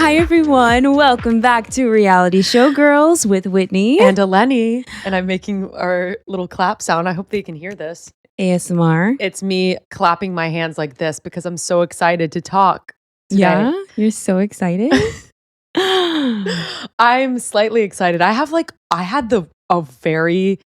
Hi, everyone. Welcome back to Reality Show Girls with Whitney and Eleni. And I'm making our little clap sound. I hope they can hear this. ASMR. It's me clapping my hands like this because I'm so excited to talk today. Yeah, you're so excited. I'm slightly excited. I had a very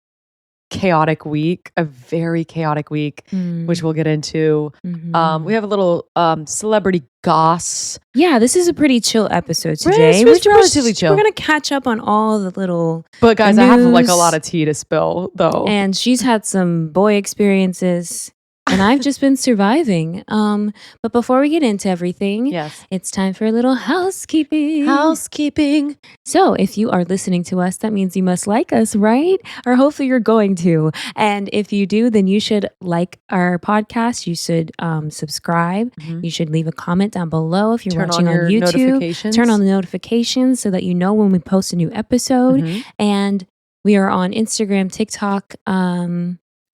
chaotic week, which we'll get into. Mm-hmm. We have a little celebrity goss. Yeah, this is a pretty chill episode today. It's relatively chill. We're gonna catch up on all the little But guys, news. I have like a lot of tea to spill though. And she's had some boy experiences. And I've just been surviving. But before we get into everything, yes, it's time for a little housekeeping. Housekeeping. So if you are listening to us, that means you must like us, right? Or hopefully you're going to. And if you do, then you should like our podcast. You should subscribe. Mm-hmm. You should leave a comment down below if you're watching on YouTube. Turn on the notifications so that you know when we post a new episode. Mm-hmm. And we are on Instagram, TikTok,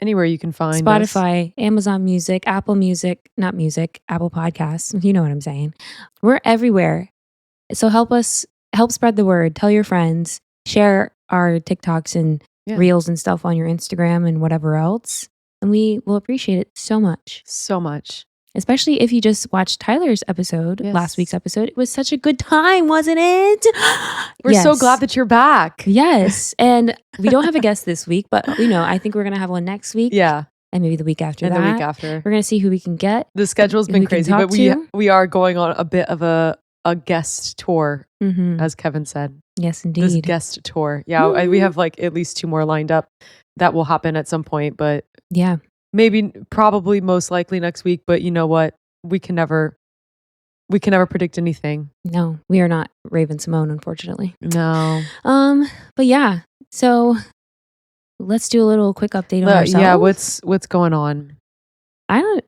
anywhere you can find Spotify, us. Amazon Music, Apple Podcasts. You know what I'm saying. We're everywhere. So help spread the word. Tell your friends. Share our TikToks and Reels and stuff on your Instagram and whatever else. And we will appreciate it so much. So much. Especially if you just watched Tyler's episode, last week's episode. It was such a good time, wasn't it? We're so glad that you're back. Yes. And we don't have a guest this week, but I think we're going to have one next week. Yeah. And maybe the week after that. The week after. We're going to see who we can get. The schedule's been crazy, but we are going on a bit of a guest tour, as Kevin said. Yes, indeed. This guest tour. Yeah, we have like at least 2 more lined up that will happen at some point, but yeah. Probably most likely next week, but you know what? We can never predict anything. No, we are not Raven Simone, unfortunately. No. But yeah, so let's do a little quick update on ourselves. Yeah, what's going on? I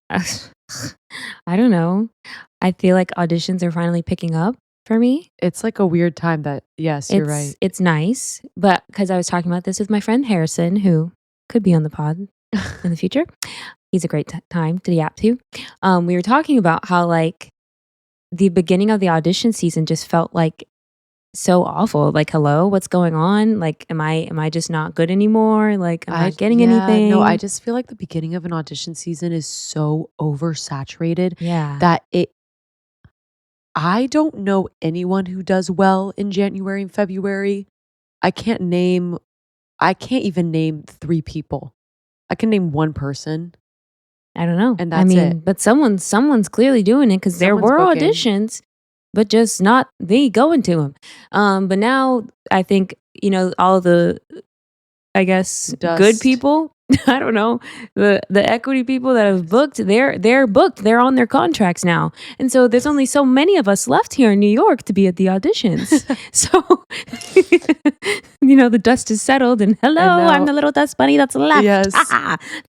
don't know. I feel like auditions are finally picking up for me. It's like a weird time that, yes, you're right. It's nice, but because I was talking about this with my friend Harrison, who could be on the pod in the future. He's a great time to yap to. We were talking about how like the beginning of the audition season just felt like so awful. Like, hello, what's going on? Like, am I just not good anymore? Like, am I not getting anything? No, I just feel like the beginning of an audition season is so oversaturated. Yeah. That I don't know anyone who does well in January and February. I can't even name 3 people. I can name 1 person. I don't know. And that's it. But someone's clearly doing it because there were booking auditions, but just not they going to them. But now I think, all the, I guess, good people, I don't know, the equity people that have booked, they're booked. They're on their contracts now. And so there's only so many of us left here in New York to be at the auditions. So, the dust is settled and hello, I'm the little dust bunny that's left. Yes.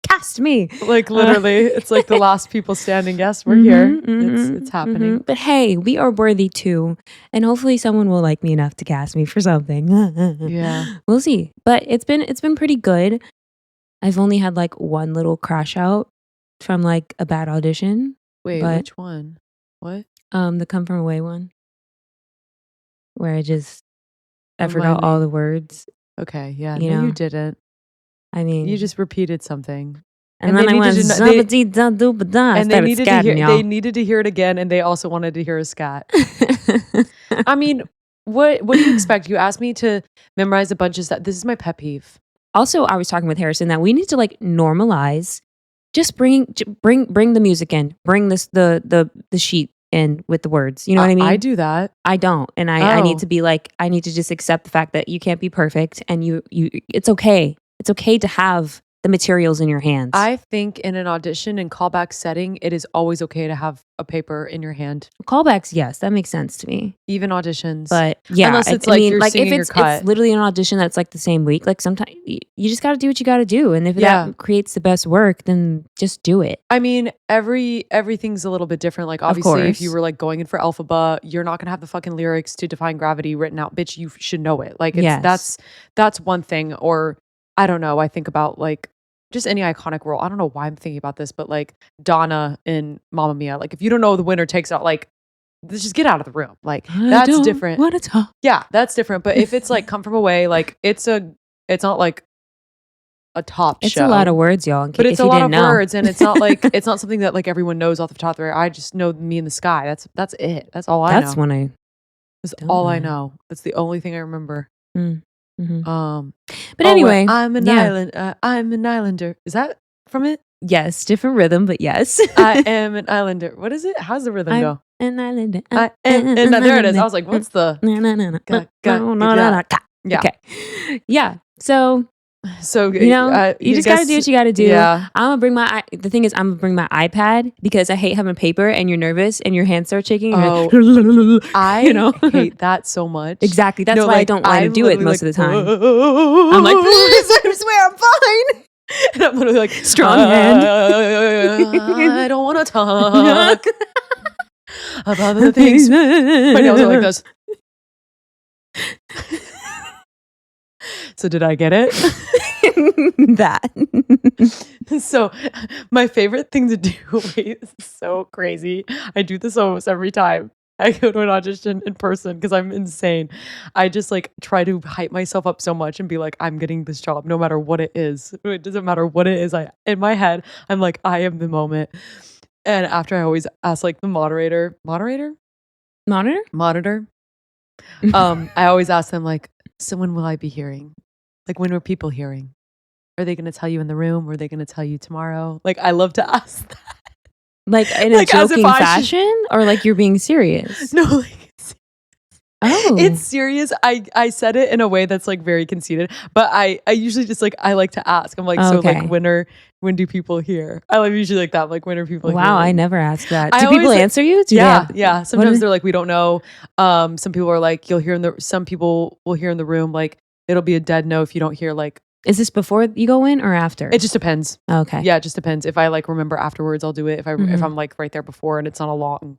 Cast me. Like literally, it's like the last people standing. Yes, we're here. It's happening. But hey, we are worthy too. And hopefully someone will like me enough to cast me for something. Yeah. We'll see. But it's been pretty good. I've only had like 1 little crash out from like a bad audition. Wait, which one? What? The Come From Away one. Where I forgot all the words. Okay, yeah. You didn't. I mean, you just repeated something. And then I went, and they needed to hear it again, and they also wanted to hear a scat. I mean, what do you expect? You asked me to memorize a bunch of stuff. This is my pet peeve. Also, I was talking with Harrison that we need to like normalize. Just bring the music in. Bring the sheet in with the words. You know what I mean? I do that. I don't, and I need to be like, I need to just accept the fact that you can't be perfect, and you it's okay. It's okay to have the materials in your hands. I think in an audition and callback setting, it is always okay to have a paper in your hand. Callbacks, yes, that makes sense to me. Even auditions. But yeah, unless it's if it's literally an audition that's like the same week, like sometimes you just got to do what you got to do. And if that creates the best work, then just do it. I mean, everything's a little bit different. Like obviously if you were like going in for Alphaba, you're not going to have the fucking lyrics to Defying Gravity written out. Bitch, you should know it. Like that's one thing. Or I don't know. I think about like just any iconic role. I don't know why I'm thinking about this, but like Donna in Mamma Mia. Like if you don't know the winner takes out, like let's just get out of the room. Like that's different. What it's Yeah, that's different. But if it's like come from away, like it's not like a top it's show. A lot of words, y'all. But it's a lot of words, and it's not like it's not something that like everyone knows off the top of their. I just know me in the sky. That's it. That's all I know. That's when I. That's all I know. That's the only thing I remember. Mm-hmm. But Oh, anyway, I'm an island. I'm an islander. Is that from it? Yes, different rhythm, but yes. I am an islander. What is it? How's the rhythm go? An islander. I am, and there it is. I was like, what's the? Yeah. Okay. Yeah. So you know, you just gotta do what you gotta do. Yeah. I'm gonna bring the thing is I'm gonna bring my iPad because I hate having paper and you're nervous and your hands start shaking. Oh, I hate that so much. Exactly. That's why I don't want to do it most of the time. I'm like, please, I swear I'm fine. And I'm literally like, strong hand. I don't want to talk about the things. My nails are like this. So did I get it? That. So my favorite thing to do, wait, this is so crazy. I do this almost every time I go to an audition in person because I'm insane. I just like try to hype myself up so much and be like, I'm getting this job no matter what it is. It doesn't matter what it is. In my head, I'm like, I am the moment. And after I always ask like the monitor. I always ask them like, so when will I be hearing? Like when were people hearing? Are they going to tell you in the room? Or are they going to tell you tomorrow? Like I love to ask that. Like in a joking fashion or like you're being serious? No, like it's serious. I said it in a way that's like very conceited, but I usually just like I like to ask. I'm like, so like when do people hear? I usually like that. I'm like when are people hearing? Wow, I never asked that. Do people answer you? Yeah. Sometimes they're like, we don't know. Some people are like, you'll hear some people will hear in the room like it'll be a dead no if you don't hear like. Is this before you go in or after? It just depends. Okay. Yeah, it just depends. If I like remember afterwards, I'll do it. If I'm like right there before and it's not a long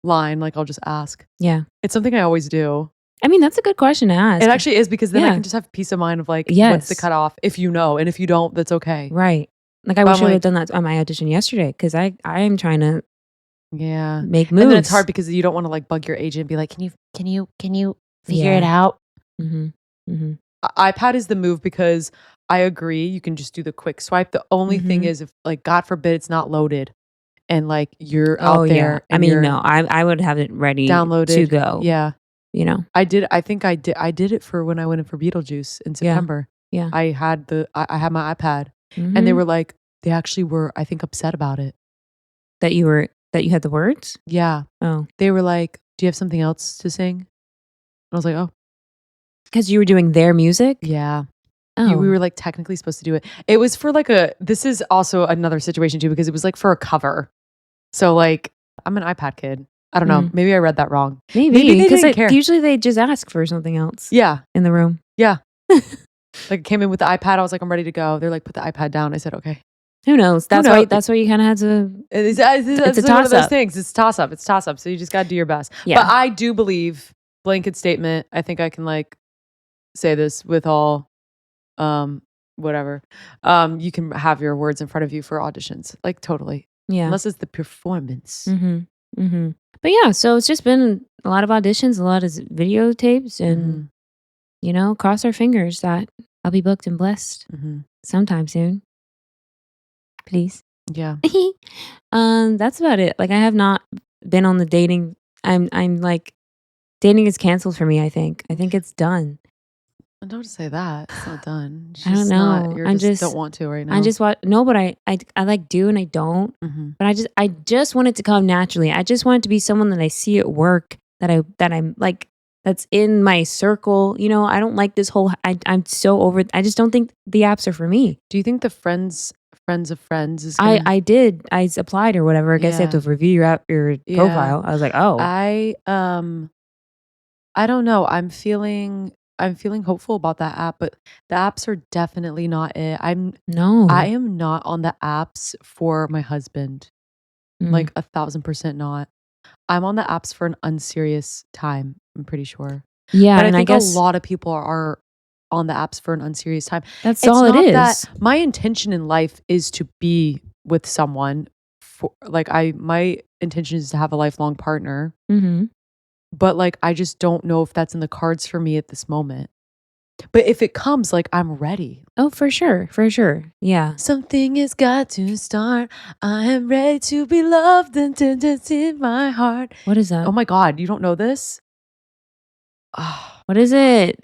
line, like I'll just ask. Yeah. It's something I always do. I mean, that's a good question to ask. It actually is because then I can just have peace of mind of like, what's the cutoff? If you know, and if you don't, that's okay. Right. Like I wish I would have done that on my audition yesterday because I am trying to make moves. And then it's hard because you don't want to like bug your agent and be like, can you figure it out? iPad is the move because I agree. You can just do the quick swipe. The only thing is if like, God forbid it's not loaded and like you're out there. I mean, no, I would have it ready downloaded to go. Yeah. You know, I think I did it for when I went in for Beetlejuice in September. Yeah. I had my iPad and they were like, they actually were, I think, upset about it. That you had the words? Yeah. Oh. They were like, do you have something else to sing? And I was like, oh. Because you were doing their music? Yeah. Oh. We were like technically supposed to do it. It was for like this is also another situation too, because it was like for a cover. So like, I'm an iPad kid. I don't know. Maybe I read that wrong. Maybe because usually they just ask for something else. Yeah. In the room. Yeah. Like came in with the iPad. I was like, I'm ready to go. They're like, put the iPad down. I said, okay. Who knows? That's why you kind of had to. It's a toss-up. One of those things. It's toss-up. It's toss-up. So you just got to do your best. Yeah. But I do believe, blanket statement, I think I can like say this with all whatever. You can have your words in front of you for auditions. Like totally. Yeah. Unless it's the performance. But yeah, so it's just been a lot of auditions, a lot of videotapes, and you know, cross our fingers that I'll be booked and blessed sometime soon. Please. Yeah. That's about it. Like I have not been on the dating. I'm like dating is canceled for me. I think it's done. I don't say that. It's not done. I don't know. I just don't want to right now. I just want but I like do and I don't. But I just want it to come naturally. I just want it to be someone that I see at work that I'm like that's in my circle. You know, I don't like this whole. I'm so over. I just don't think the apps are for me. Do you think the friends of friends is? I did. I applied or whatever. I guess they have to review your profile. I was like, oh. I don't know. I'm feeling hopeful about that app, but the apps are definitely not it. I am not on the apps for my husband. Like 1,000% not. I'm on the apps for an unserious time. I'm pretty sure. Yeah, but I think a lot of people are on the apps for an unserious time. That's all it is. My intention in life is to be with someone for like my intention is to have a lifelong partner. Mm-hmm. But like I just don't know if that's in the cards for me at this moment. But if it comes, like I'm ready. Oh, for sure. For sure. Yeah. Something has got to start. I am ready to be loved and tended in my heart. What is that? Oh my God, you don't know this? What is it?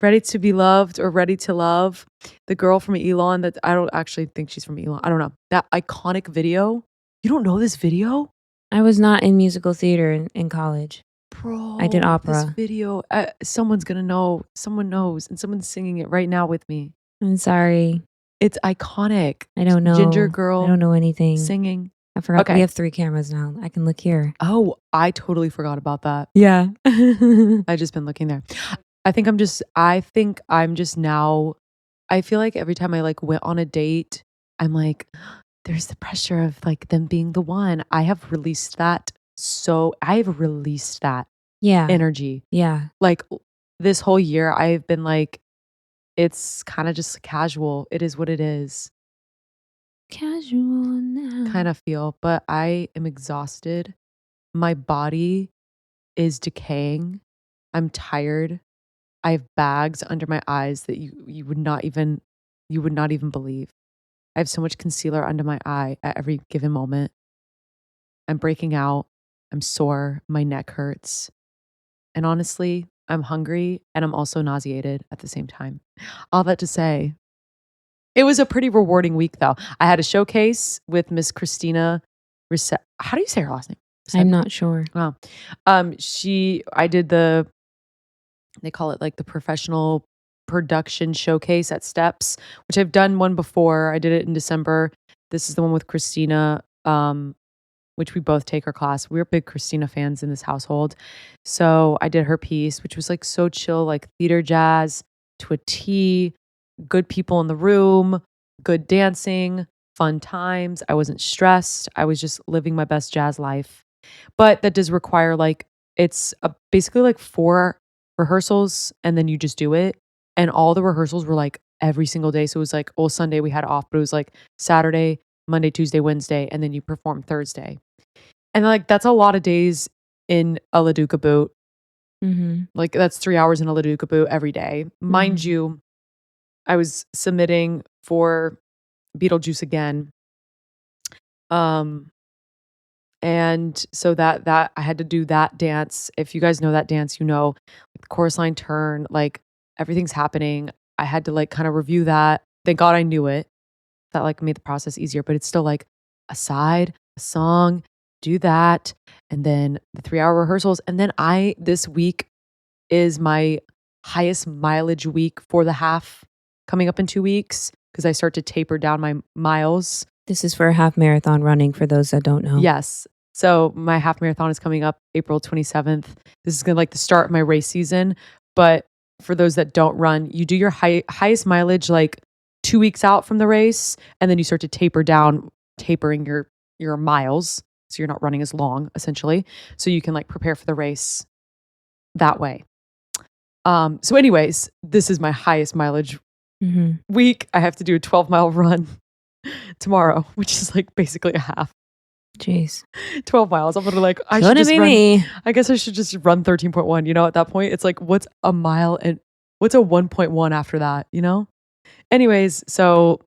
Ready to be loved or ready to love. The girl from Elon that I don't actually think she's from Elon. I don't know. That iconic video. You don't know this video? I was not in musical theater in college. Bro, I did opera. This video, someone's gonna know. Someone knows, and someone's singing it right now with me. I'm sorry. It's iconic. I don't know. Ginger girl. I don't know anything. Singing. I forgot. Okay. We have 3 cameras now. I can look here. Oh, I totally forgot about that. Yeah. I just been looking there. I think I'm just now. I feel like every time I like went on a date, I'm like, there's the pressure of like them being the one. I have released that. Energy. Yeah. Like this whole year, I've been like, it's kind of just casual. It is what it is. Casual now. Kind of feel, but I am exhausted. My body is decaying. I'm tired. I have bags under my eyes that you would not even believe. I have so much concealer under my eye at every given moment. I'm breaking out. I'm sore. My neck hurts. And honestly, I'm hungry and I'm also nauseated at the same time. All that to say, it was a pretty rewarding week though. I had a showcase with Miss Christina. How do you say her last name? I'm not sure. Oh, I did they call it like the professional production showcase at Steps, which I've done one before. I did it in December. This is the one with Christina, which we both take her class. We're big Christina fans in this household. So I did her piece, which was like so chill, like theater jazz to a T, good people in the room, good dancing, fun times. I wasn't stressed. I was just living my best jazz life. But that does require like, it's basically like 4 rehearsals and then you just do it. And all the rehearsals were like every single day. So it was like, Sunday we had off, but it was like Saturday, Monday, Tuesday, Wednesday, and then you perform Thursday. And like, that's a lot of days in a LaDuca boot. Mm-hmm. Like that's 3 hours in a LaDuca boot every day. Mm-hmm. Mind you, I was submitting for Beetlejuice again. And so that I had to do that dance. If you guys know that dance, you know, the chorus line turn, like everything's happening. I had to like kind of review that. Thank God I knew it. That like made the process easier, but it's still like a song, do that. And then the 3-hour rehearsals. And then this week is my highest mileage week for the half coming up in 2 weeks because I start to taper down my miles. This is for a half marathon running for those that don't know. Yes. So my half marathon is coming up April 27th. This is going to like the start of my race season. But for those that don't run, you do your highest mileage like 2 weeks out from the race. And then you start to tapering your miles. So you're not running as long essentially. So you can like prepare for the race that way. So anyways, this is my highest mileage week. I have to do a 12-mile run tomorrow, which is like basically a half. Jeez. 12 miles. I'm gonna like, I guess I should just run 13.1. You know, at that point, it's like, what's a mile and what's a 1.1 after that, you know? Anyways, so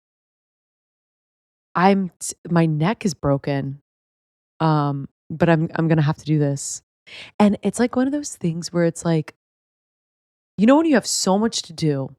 my neck is broken. But I'm gonna have to do this. And it's like one of those things where it's like, you know, when you have so much to do,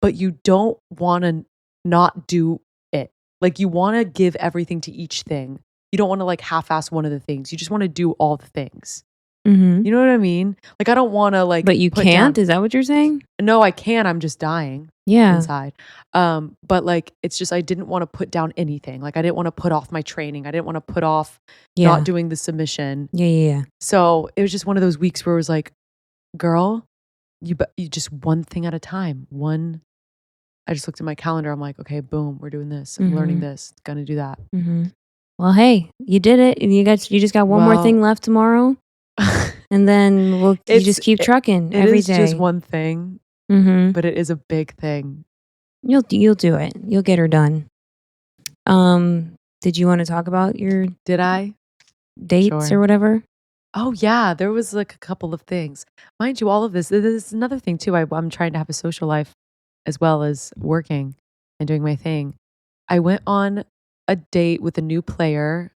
but you don't want to not do it. Like you want to give everything to each thing. You don't want to like half-ass one of the things. You just want to do all the things. Mm-hmm. You know what I mean? Like I don't want to like. But you can't? Is that what you're saying? No, I can. I'm just dying. Yeah. Inside. But like it's just I didn't want to put down anything. Like I didn't want to put off my training. I didn't want to put off not doing the submission. Yeah. So it was just one of those weeks where it was like, girl, you just one thing at a time. I just looked at my calendar. I'm like, okay, boom, we're doing this. I'm learning this. Gonna do that. Mm-hmm. Well, hey, you did it. You just got one more thing left tomorrow. And then you just keep trucking every day. It is just one thing, but it is a big thing. You'll do it. You'll get her done. Did you want to talk about your dates or whatever? Oh yeah, there was like a couple of things. Mind you, all of this is another thing too. I'm trying to have a social life as well as working and doing my thing. I went on a date with a new player,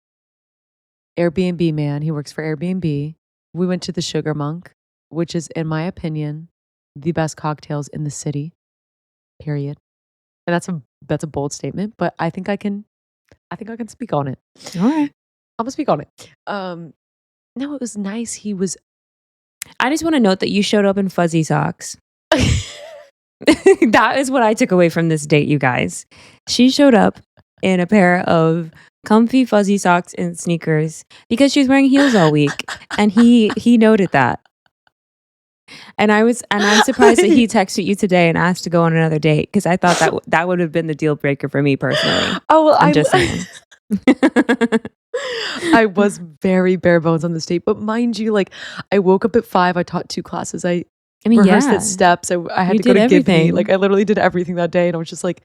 Airbnb man. He works for Airbnb. We went to the Sugar Monk, which is, in my opinion, the best cocktails in the city. Period. And that's a bold statement, but I think I can speak on it. All right. I'm gonna speak on it. No, it was nice. I just want to note that you showed up in fuzzy socks. That is what I took away from this date, you guys. She showed up in a pair of comfy fuzzy socks and sneakers because she was wearing heels all week, and he noted that. And I'm surprised that he texted you today and asked to go on another date, because I thought that would have been the deal breaker for me personally. Oh well, I'm just saying. I was very bare bones on this date, but mind you, like, I woke up at 5. I taught 2 classes. I rehearsed at steps. I had to go to Gabby. Like, I literally did everything that day, and I was just like,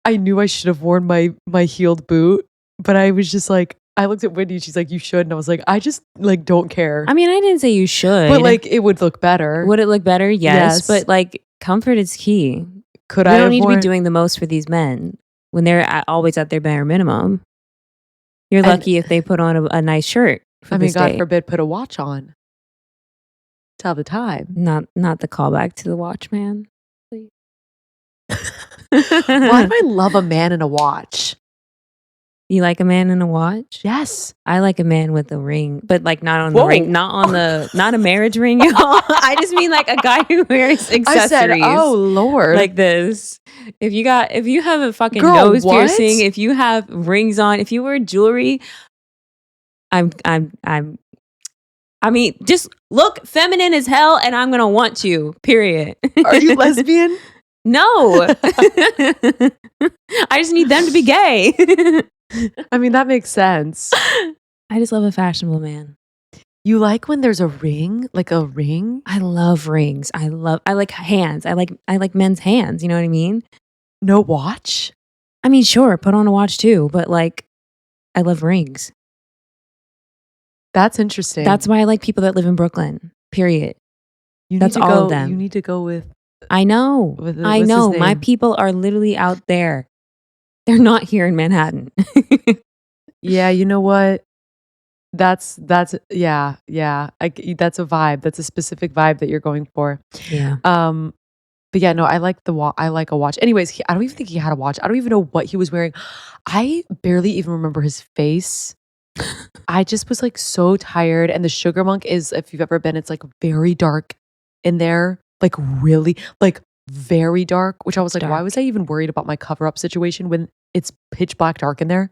I knew I should have worn my heeled boot, but I was just like, I looked at Whitney. She's like, you should, and I was like, I just like don't care. I mean, I didn't say you should, but like it would look better. Would it look better? Yes. But like, comfort is key. We don't need to be doing the most for these men when they're always at their bare minimum. You're lucky if they put on a nice shirt. God forbid, put a watch on. Tell the time. Not the callback to the watch man. Please. Why do I love a man in a watch? You like a man in a watch? Yes. I like a man with a ring, but like not on the ring, not a marriage ring. I just mean like a guy who wears accessories. I said, oh Lord, like this. If you have a fucking nose piercing, if you have rings on, if you wear jewelry, I mean, just look feminine as hell, and I'm gonna want you. Period. Are you lesbian? No. I just need them to be gay. I mean, that makes sense. I just love a fashionable man. You like when there's a ring? Like a ring? I love rings. I like hands. I like men's hands. You know what I mean? No watch? I mean, sure, put on a watch too, but like, I love rings. That's interesting. That's why I like people that live in Brooklyn. Period. That's all of them. You need to go with... I know. I know. My people are literally out there. They're not here in Manhattan. Yeah, you know what? That's yeah. That's a vibe. That's a specific vibe that you're going for. Yeah. But yeah, no, I like a watch. Anyways, I don't even think he had a watch. I don't even know what he was wearing. I barely even remember his face. I just was like so tired. And the Sugar Monk is, if you've ever been, it's like very dark in there. Like really, like very dark, which I was like, why was I even worried about my cover-up situation when it's pitch black dark in there?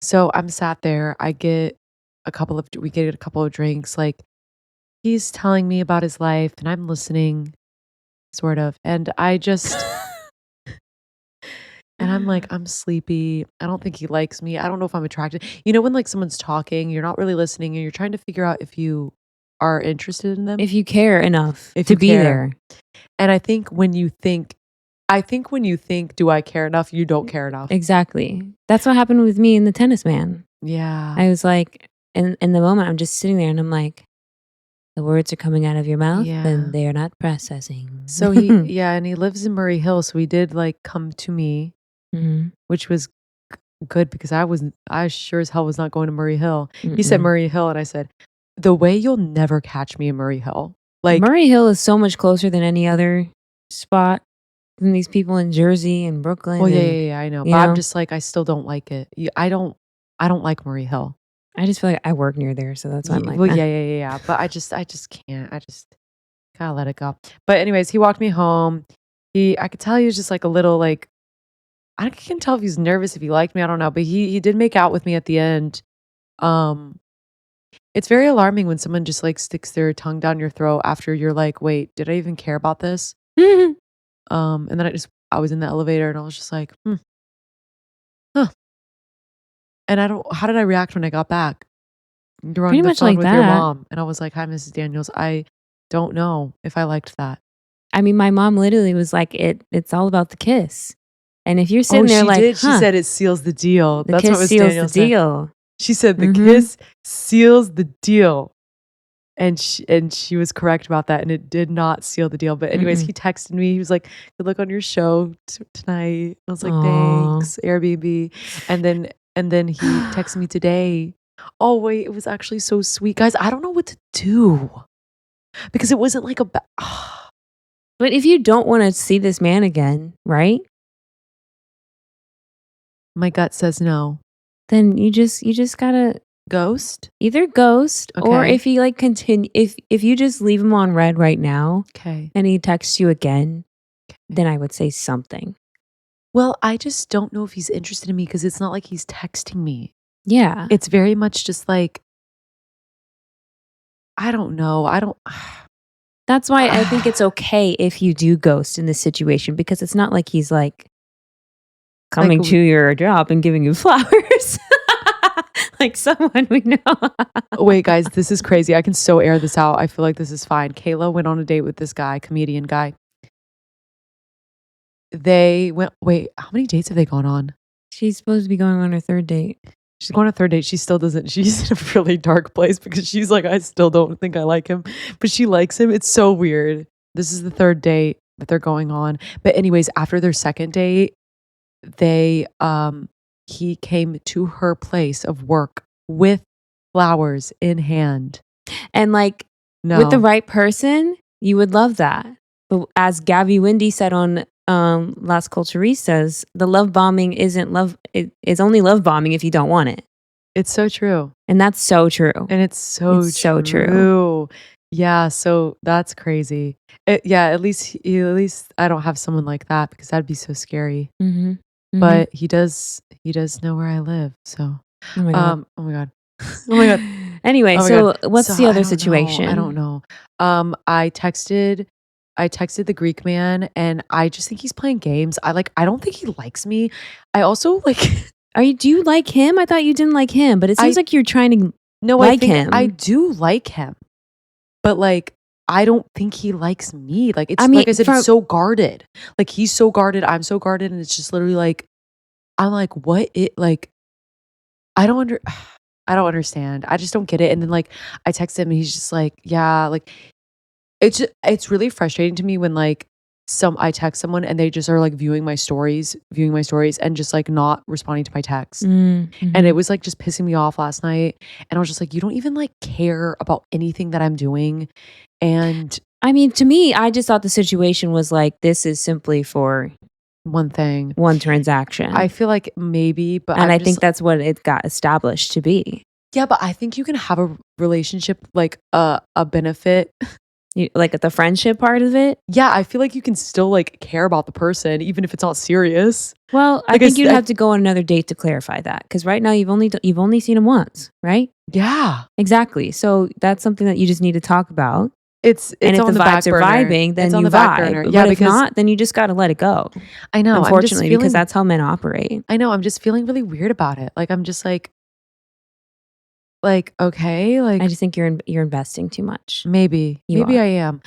So I'm sat there. We get a couple of drinks. Like, he's telling me about his life and I'm listening, sort of. And I just, and I'm like, I'm sleepy. I don't think he likes me. I don't know if I'm attracted. You know, when like someone's talking, you're not really listening and you're trying to figure out if you are interested in them. If you care enough to be there. And I think when you think, do I care enough? You don't care enough. Exactly. That's what happened with me and the tennis man. Yeah. I was like, in the moment, I'm just sitting there and I'm like, the words are coming out of your mouth and they are not processing. So and he lives in Murray Hill. So he did like come to me, which was good because I sure as hell was not going to Murray Hill. He said Murray Hill and I said, the way you'll never catch me in Murray Hill. Like, Murray Hill is so much closer than any other spot than these people in Jersey and Brooklyn. Well, yeah, I know. But I'm just like, I still don't like it. I don't like Murray Hill. I just feel like I work near there, so that's why I'm like, well, yeah. But I just can't. I just gotta let it go. But anyways, he walked me home. I could tell he was just like a little like, I can tell if he's nervous, if he liked me. I don't know. But he did make out with me at the end. It's very alarming when someone just like sticks their tongue down your throat after you're like, wait, did I even care about this? And then I was in the elevator and I was just like, huh. And how did I react when I got back? You're on the phone with your mom. And I was like, hi, Mrs. Daniels. I don't know if I liked that. I mean, my mom literally was like, it's all about the kiss. And if you're sitting there like, she said it seals the deal. That's what Miss Daniel said. Deal. She said the kiss seals the deal. And she was correct about that, and it did not seal the deal. But anyways, he texted me. He was like, "Good luck on your show tonight." I was like, "Thanks, Airbnb." And then he texted me today. Oh wait, it was actually so sweet, guys. I don't know what to do because it wasn't like a. But if you don't want to see this man again, right? My gut says no. Then you just gotta ghost. Either ghost, or if he like continue, if you just leave him on red right now, and he texts you again, then I would say something. Well, I just don't know if he's interested in me because it's not like he's texting me. Yeah, it's very much just like I don't know. That's why I think it's okay if you do ghost in this situation because it's not like he's like coming to your job and giving you flowers. Like someone we know. Wait, guys, this is crazy. I can so air this out. I feel like this is fine. Kayla went on a date with this guy, comedian guy. They went, wait, how many dates have they gone on? She's supposed to be going on her third date. She's going on a third date. She still doesn't. She's in a really dark place because she's like, I still don't think I like him. But she likes him. It's so weird. This is the third date that they're going on. But anyways, after their second date, he came to her place of work with flowers in hand. And like with the right person, you would love that. But as Gabby Windey said on Las Culturistas, the love bombing isn't love. It's only love bombing if you don't want it. It's so true. And that's so true. And it's so true. Yeah, so that's crazy. At least I don't have someone like that because that'd be so scary. But he does know where I live. So, oh my god. Oh my god. Oh my god. Anyway, what's the other situation? I don't know. I texted the Greek man, and I just think he's playing games. I don't think he likes me. I also like. Do you like him? I thought you didn't like him, but it seems like you're trying to like him. I do like him, but like. I don't think he likes me. Like it's like I said, it's so guarded. Like he's so guarded, I'm so guarded, and it's just literally like I'm like, what it like I don't understand. I just don't get it. And then like I text him and he's just like, yeah, like it's really frustrating to me when like I text someone and they just are like viewing my stories and just like not responding to my text. And it was like just pissing me off last night. And I was just like, you don't even like care about anything that I'm doing. And I mean, to me, I just thought the situation was like, this is simply for one transaction. I feel like maybe, but I think that's what it got established to be. Yeah, but I think you can have a relationship like a benefit. Like at the friendship part of it? Yeah, I feel like you can still like care about the person even if it's not serious. Well, I think you'd have to go on another date to clarify that because right now you've only seen him once, right? Yeah, exactly. So that's something that you just need to talk about. It's and if on the vibes are vibing, then you vibe. Yeah, but if not, then you just got to let it go. I know, unfortunately, because that's how men operate. I know. I'm just feeling really weird about it. Like I'm just like okay, like I just think you're investing too much. Maybe I am.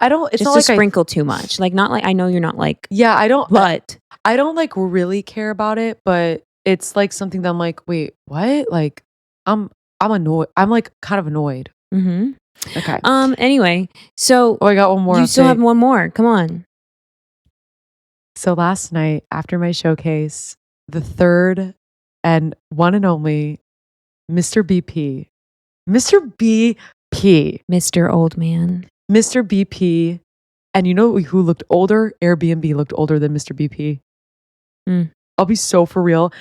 I don't. It's just not like sprinkle too much. Like not like I know you're not like. Yeah, I don't. But I don't like really care about it. But it's like something that I'm like, wait, what? Like I'm annoyed. I'm like kind of annoyed. Okay. Anyway, so I got one more. You still have one more. Come on. So last night after my showcase, the third and one and only Mr. BP, Mr. Old Man, Mr. BP, and you know who looked older? Airbnb looked older than Mr. BP. I'll be so for real.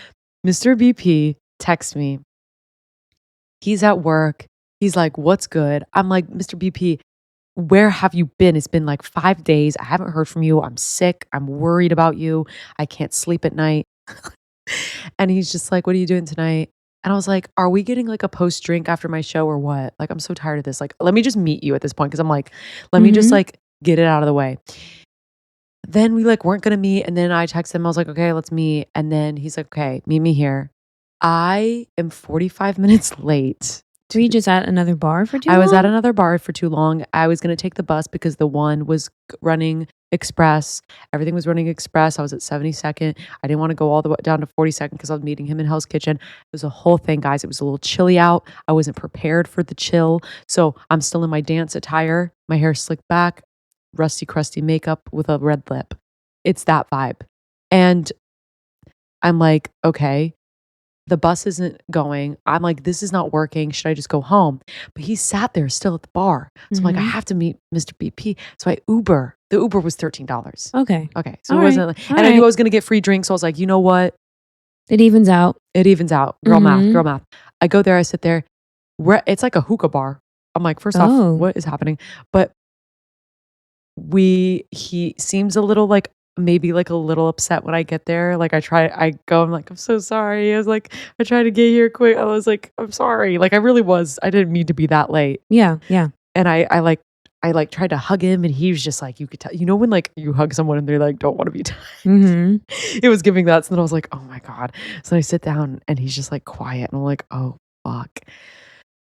Mr. BP texts me. He's at work. He's like, what's good? I'm like, Mr. BP, where have you been? It's been like 5 days. I haven't heard from you. I'm sick. I'm worried about you. I can't sleep at night. And he's just like, what are you doing tonight? And I was like, are we getting like a post drink after my show or what? Like, I'm so tired of this. Like, let me just meet you at this point. Cause I'm like, let me just like get it out of the way. Then we like weren't going to meet. And then I texted him. I was like, okay, let's meet. And then he's like, okay, meet me here. I am 45 minutes late. Were you just at another bar for too long? I was at another bar for too long. I was going to take the bus because the one was running. express. Everything was running express. I was at 72nd. I didn't want to go all the way down to 42nd because I was meeting him in Hell's Kitchen. It was a whole thing, guys. It was a little chilly out. I wasn't prepared for the chill. So I'm still in my dance attire, my hair slicked back, rusty, crusty makeup with a red lip. It's that vibe. And I'm like, okay, the bus isn't going. I'm like, this is not working. Should I just go home? But he sat there still at the bar. So I'm like, I have to meet Mr. BP. So I Uber. The Uber was $13. Okay. So it wasn't like, and I knew I was going to get free drinks. So I was like, you know what? It evens out. Girl math. I go there. I sit there. It's like a hookah bar. I'm like, first off, what is happening? But he seems a little like, maybe like a little upset when I get there. Like I'm like, I'm so sorry. I was like, I tried to get here quick. I was like, I'm sorry. Like I really was. I didn't mean to be that late. Yeah. And I tried to hug him, and he was just like, you could tell, you know, when like you hug someone and they like don't want to be touched. It was giving that. So then I was like, oh my God. So I sit down and he's just like quiet, and I'm like, oh fuck.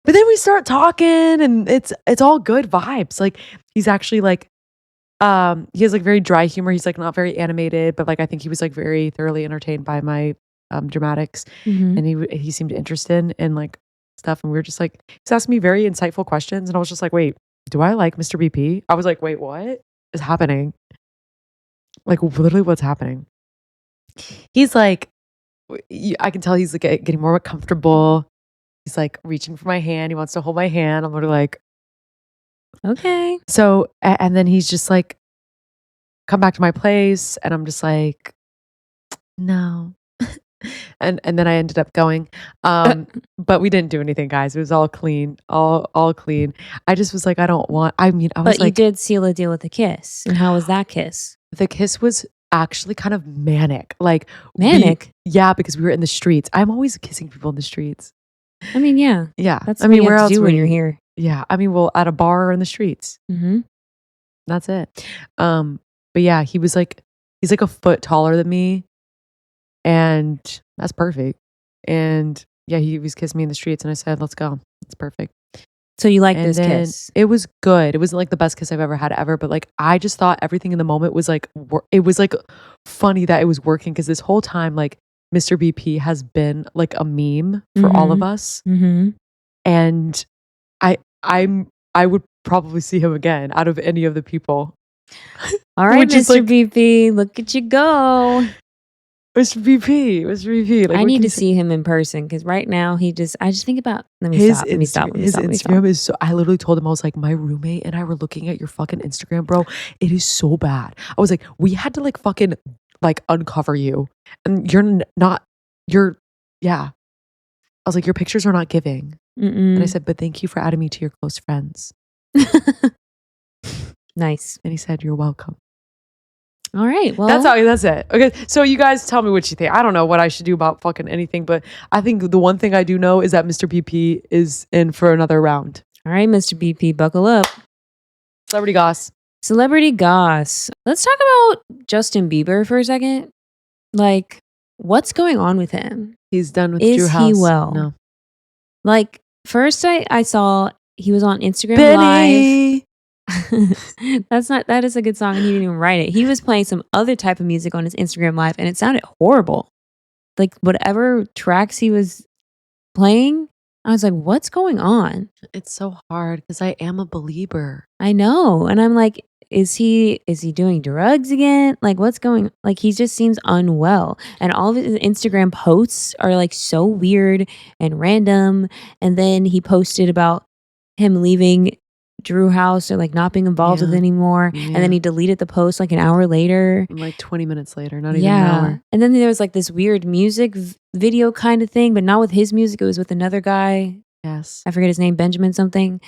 But then we start talking, and it's all good vibes. Like he's actually like, he has like very dry humor. He's like not very animated, but like I think he was like very thoroughly entertained by my dramatics, and he seemed interested in like stuff. And we were just like, he's asking me very insightful questions, and I was just like, wait, do I like Mr. BP? I was like, wait, what is happening? Like literally, what's happening? He's like, I can tell he's like getting more comfortable. He's like reaching for my hand. He wants to hold my hand. I'm literally like, okay. So, and then he's just like, come back to my place. And I'm just like, no. and then I ended up going. But we didn't do anything, guys. It was all clean, all clean. I just was like, I was But like, you did seal a deal with a kiss. And how was that kiss? The kiss was actually kind of manic. Like manic? Yeah, because we were in the streets. I'm always kissing people in the streets. I mean, yeah. Yeah. That's what where else do when you're here. Yeah. I mean, well, at a bar or in the streets. That's it. But yeah, he's like a foot taller than me. And that's perfect. And yeah, he was kissing me in the streets, and I said, let's go. It's perfect. So you like this kiss? It was good. It wasn't like the best kiss I've ever had ever, but like I just thought everything in the moment was like, it was like funny that it was working, because this whole time, like Mr. BP has been like a meme for all of us. And I would probably see him again out of any of the people. All right, Mr. BP, look at you go. Mr. BP. Like, I need to see him in person, because right now I just think about, let me stop. His Instagram is so, I literally told him, I was like, my roommate and I were looking at your fucking Instagram, bro. It is so bad. I was like, we had to like fucking like uncover you, and yeah. I was like, your pictures are not giving. And I said, but thank you for adding me to your close friends. Nice. And he said, you're welcome. All right. Well, that's it. Okay. So you guys tell me what you think. I don't know what I should do about fucking anything, but I think the one thing I do know is that Mr. BP is in for another round. All right, Mr. BP, buckle up. Celebrity goss. Let's talk about Justin Bieber for a second. Like, what's going on with him? He's done with Drew House. Is he well? No. Like, first I saw he was on Instagram Live. That is a good song, and he didn't even write it. He was playing some other type of music on his Instagram Live, and it sounded horrible. Like whatever tracks he was playing, I was like, what's going on? It's so hard because I am a believer. I know. And I'm like, is he doing drugs again? Like what's going, like he just seems unwell. And all of his Instagram posts are like so weird and random. And then he posted about him leaving Drew House or like not being involved with it anymore. And then he deleted the post like an hour later. Like 20 minutes later, not even an hour. And then there was like this weird music video kind of thing, but not with his music. It was with another guy. Yes. I forget his name, Benjamin something.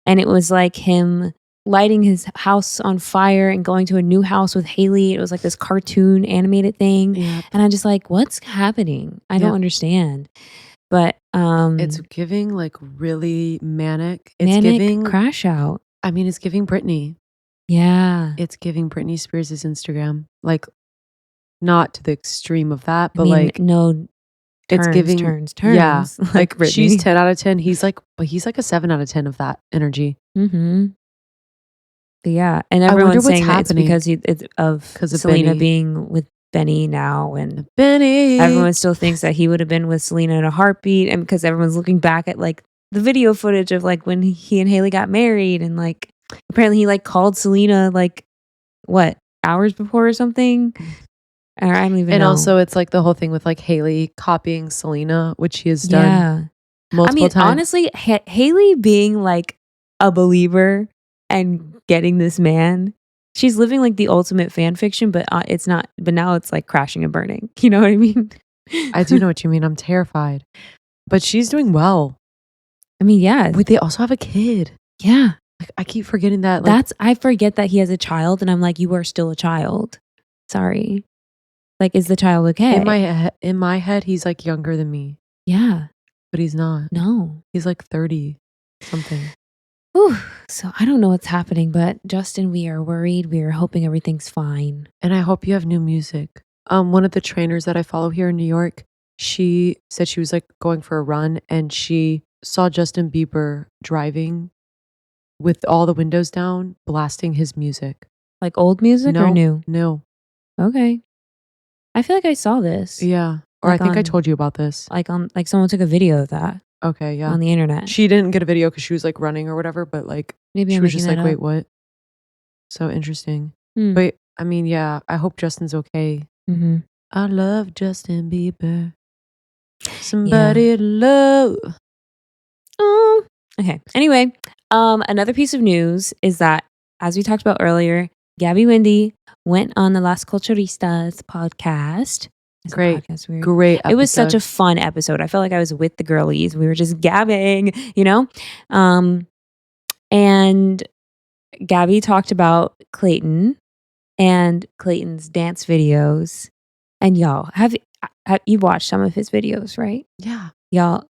And it was like him lighting his house on fire and going to a new house with Haley. It was like this cartoon animated thing. Yep. And I'm just like, what's happening? I don't understand. But it's giving like really manic. It's giving Crashout. I mean, it's giving Britney. Yeah. It's giving Britney Spears' Instagram. Like not to the extreme of that, but it's giving turns. Yeah. Like Britney. She's 10 out of 10. He's like a 7 out of 10 of that energy. Mm-hmm. But yeah, and everyone's saying that it's because of Selena being with Benny now, and everyone still thinks that he would have been with Selena in a heartbeat, and because everyone's looking back at like the video footage of like when he and Haley got married, and like apparently he like called Selena like what, hours before or something. I don't even know. And also it's like the whole thing with like Haley copying Selena, which he has done multiple times. Honestly, Haley being like a believer and getting this man, she's living like the ultimate fan fiction, but it's not. But now it's like crashing and burning. You know what I mean? I do know what you mean. I'm terrified, but she's doing well. I mean, yeah. Wait, they also have a kid. Yeah. Like, I keep forgetting that. Like, I forget that he has a child, and I'm like, you are still a child. Sorry. Like, is the child okay? In my head, he's like younger than me. Yeah. But he's not. No. He's like 30 something. Whew. So I don't know what's happening, but Justin, we are worried. We are hoping everything's fine. And I hope you have new music. One of the trainers that I follow here in New York, she said she was like going for a run and she saw Justin Bieber driving with all the windows down, blasting his music. Like old music or new? No. Okay. I feel like I saw this. Yeah. Or like I think I told you about this. Like someone took a video of that. Okay, yeah. On the internet. She didn't get a video because she was like running or whatever, but like maybe she was just like, wait, what? So interesting. But I mean, yeah, I hope Justin's okay. Mm-hmm. I love Justin Bieber. Somebody to love. Okay. Anyway, another piece of news is that, as we talked about earlier, Gabby Windey went on the Las Culturistas podcast. Great episode. It was such a fun episode. I felt like I was with the girlies. We were just gabbing, you know? And Gabby talked about Clayton and Clayton's dance videos. And y'all, have you watched some of his videos, right? Yeah. Y'all,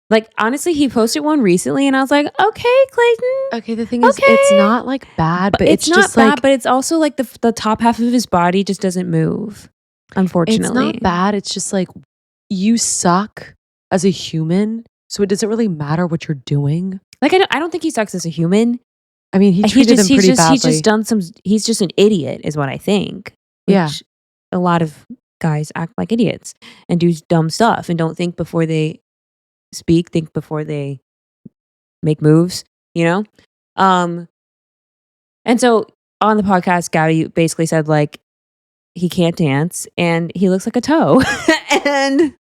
like, honestly, he posted one recently and I was like, okay, Clayton. Okay, the thing is, it's not like bad, but it's not just bad, like, but it's also like the top half of his body just doesn't move. Unfortunately, it's not bad. It's just like you suck as a human, so it doesn't really matter what you're doing. Like I don't think he sucks as a human. I mean, he treated him pretty badly. He's just an idiot, is what I think. Yeah, a lot of guys act like idiots and do dumb stuff and don't think before they speak, think before they make moves. You know, and so on the podcast, Gabby basically said like, he can't dance and he looks like a toe. And,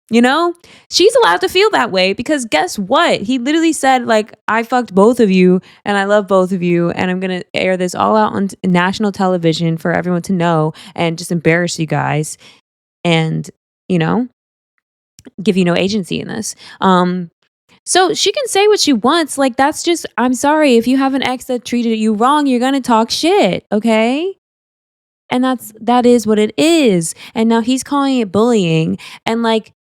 you know, she's allowed to feel that way because guess what? He literally said, like, I fucked both of you and I love both of you. And I'm going to air this all out on national television for everyone to know and just embarrass you guys and, you know, give you no agency in this. So she can say what she wants. Like, that's just, I'm sorry. If you have an ex that treated you wrong, you're going to talk shit. Okay. And that is what it is. And now he's calling it bullying. And like,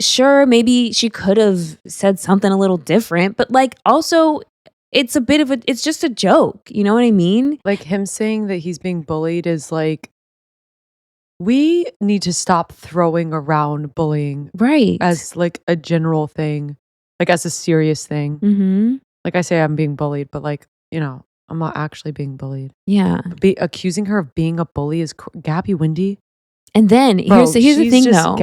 sure, maybe she could have said something a little different, but like also it's just a joke. You know what I mean? Like him saying that he's being bullied is like, we need to stop throwing around bullying. Right. As like a general thing, like as a serious thing. Mm-hmm. Like I say, I'm being bullied, but like, you know, I'm not actually being bullied. Yeah. Accusing her of being a bully is Gabby Windey. And then here's the thing though.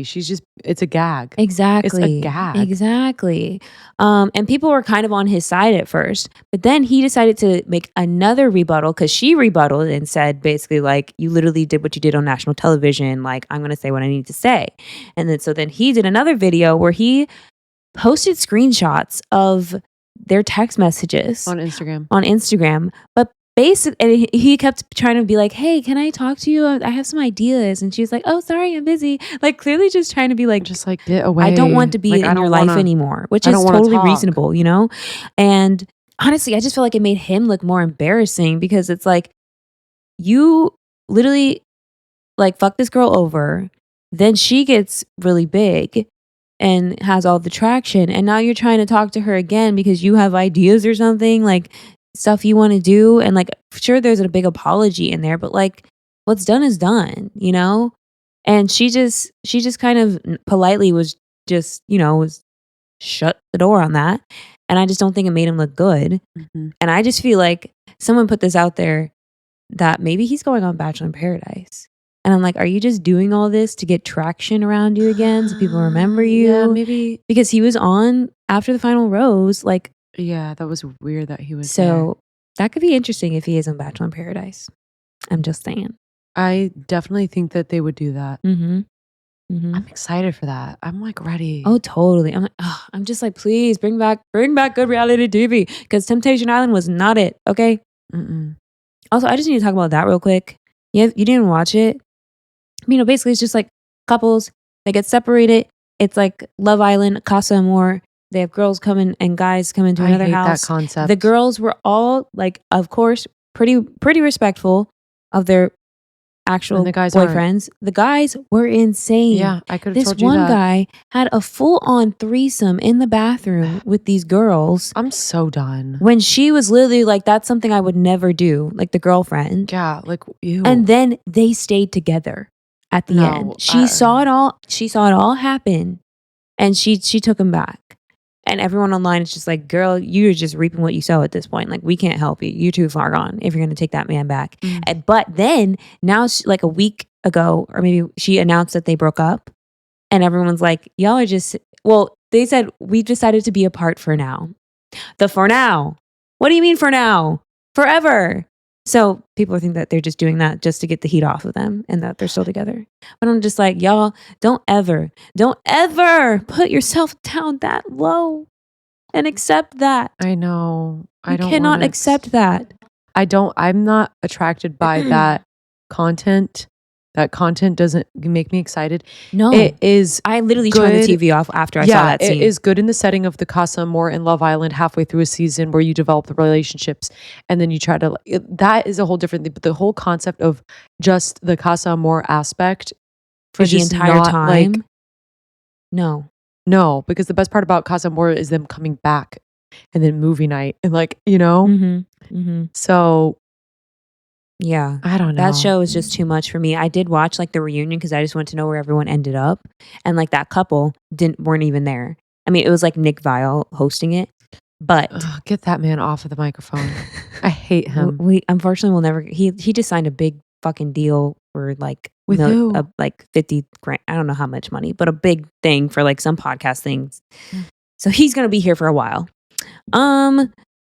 She's just gaggy. It's a gag. Exactly. It's a gag. Exactly. And people were kind of on his side at first, but then he decided to make another rebuttal because she rebutted and said basically like, you literally did what you did on national television. Like, I'm going to say what I need to say. And then he did another video where he posted screenshots of their text messages on Instagram. But basically, he kept trying to be like, hey, can I talk to you? I have some ideas. And she's like, oh, sorry, I'm busy. Like, clearly just trying to be like, just like, get away. I don't want to be in your life anymore, which is totally reasonable, you know? And honestly, I just feel like it made him look more embarrassing because it's like, you literally like fuck this girl over. Then she gets really big and has all the traction. And now you're trying to talk to her again because you have ideas or something, like stuff you want to do. And like, sure, there's a big apology in there, but like what's done is done, you know? And she just kind of politely was just, you know, was shut the door on that. And I just don't think it made him look good. Mm-hmm. And I just feel like someone put this out there that maybe he's going on Bachelor in Paradise. And I'm like, are you just doing all this to get traction around you again so people remember you? Yeah, maybe. Because he was on after the final rose. Like, yeah, that was weird that he was so there. That could be interesting if he is on Bachelor in Paradise. I'm just saying. I definitely think that they would do that. Mm-hmm. Mm-hmm. I'm excited for that. I'm like ready. Oh, totally. I'm like, I'm just like, please bring back good reality TV, because Temptation Island was not it. Okay. Mm-mm. Also, I just need to talk about that real quick. You didn't watch it. Basically, it's just like couples, they get separated. It's like Love Island, Casa Amor. They have girls come in and guys come into another house. I hate that concept. The girls were all like, of course, pretty respectful of their actual boyfriends. The guys were insane. Yeah, I could have told you that. This one that. guy had a full-on threesome in the bathroom with these girls. I'm so done. When she was literally like, that's something I would never do, like the girlfriend. Yeah, like you. And then they stayed together at the end. She saw it all. She saw it all happen, and she took him back. And everyone online is just like, girl, you're just reaping what you sow at this point. Like, we can't help you. You're too far gone if you're going to take that man back. But then now, like a week ago, or maybe she announced that they broke up. And everyone's like, y'all are just, well, they said, we've decided to be apart for now. For now. What do you mean for now? Forever. So people think that they're just doing that just to get the heat off of them and that they're still together. But I'm just like, y'all, don't ever put yourself down that low and accept that. I know. I cannot accept that. I'm not attracted by that content. That content doesn't make me excited. No. It is. I literally turned the TV off after I saw that scene. It is good in the setting of the Casa Amor and Love Island halfway through a season where you develop the relationships and then you try to, that is a whole different thing. But the whole concept of just the Casa Amor aspect for the entire time. Like, no, because the best part about Casa Amor is them coming back and then movie night and like, So yeah, I don't know. That show is just too much for me. I did watch like the reunion because I just wanted to know where everyone ended up, and like that couple weren't even there. I mean, it was like Nick Viall hosting it, but get that man off of the microphone. I hate him. We unfortunately will never. He just signed a big fucking deal for like with who? Like 50 grand. I don't know how much money, but a big thing for like some podcast things. So he's gonna be here for a while.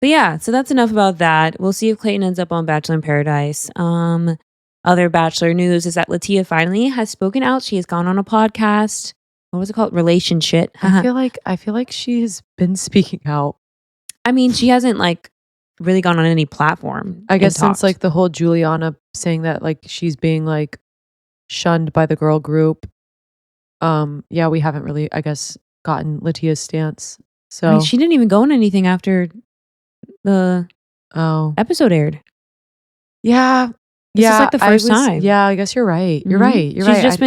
But yeah, so that's enough about that. We'll see if Clayton ends up on Bachelor in Paradise. Other Bachelor news is that Litia finally has spoken out. She has gone on a podcast. What was it called? Relationshit. I feel like she has been speaking out. I mean, she hasn't like really gone on any platform. I guess since like the whole Julianna saying that like she's being like shunned by the girl group. Yeah, we haven't really, I guess, gotten Litia's stance. So I mean, she didn't even go on anything after the episode aired. Yeah. This is like the first time. Yeah, I guess you're right. You're right.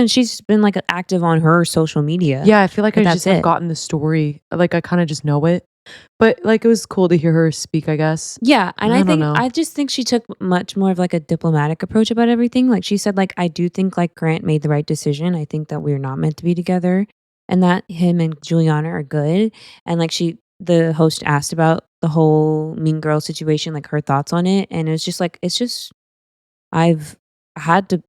She's been like active on her social media. Yeah, I feel like I just have gotten the story. Like I kind of just know it. But like it was cool to hear her speak, I guess. Yeah, and I just think she took much more of like a diplomatic approach about everything. Like she said, like, I do think like Grant made the right decision. I think that we're not meant to be together, and that him and Julianna are good. And like the host asked about the whole Mean Girl situation, like her thoughts on it, and it's just I've had to.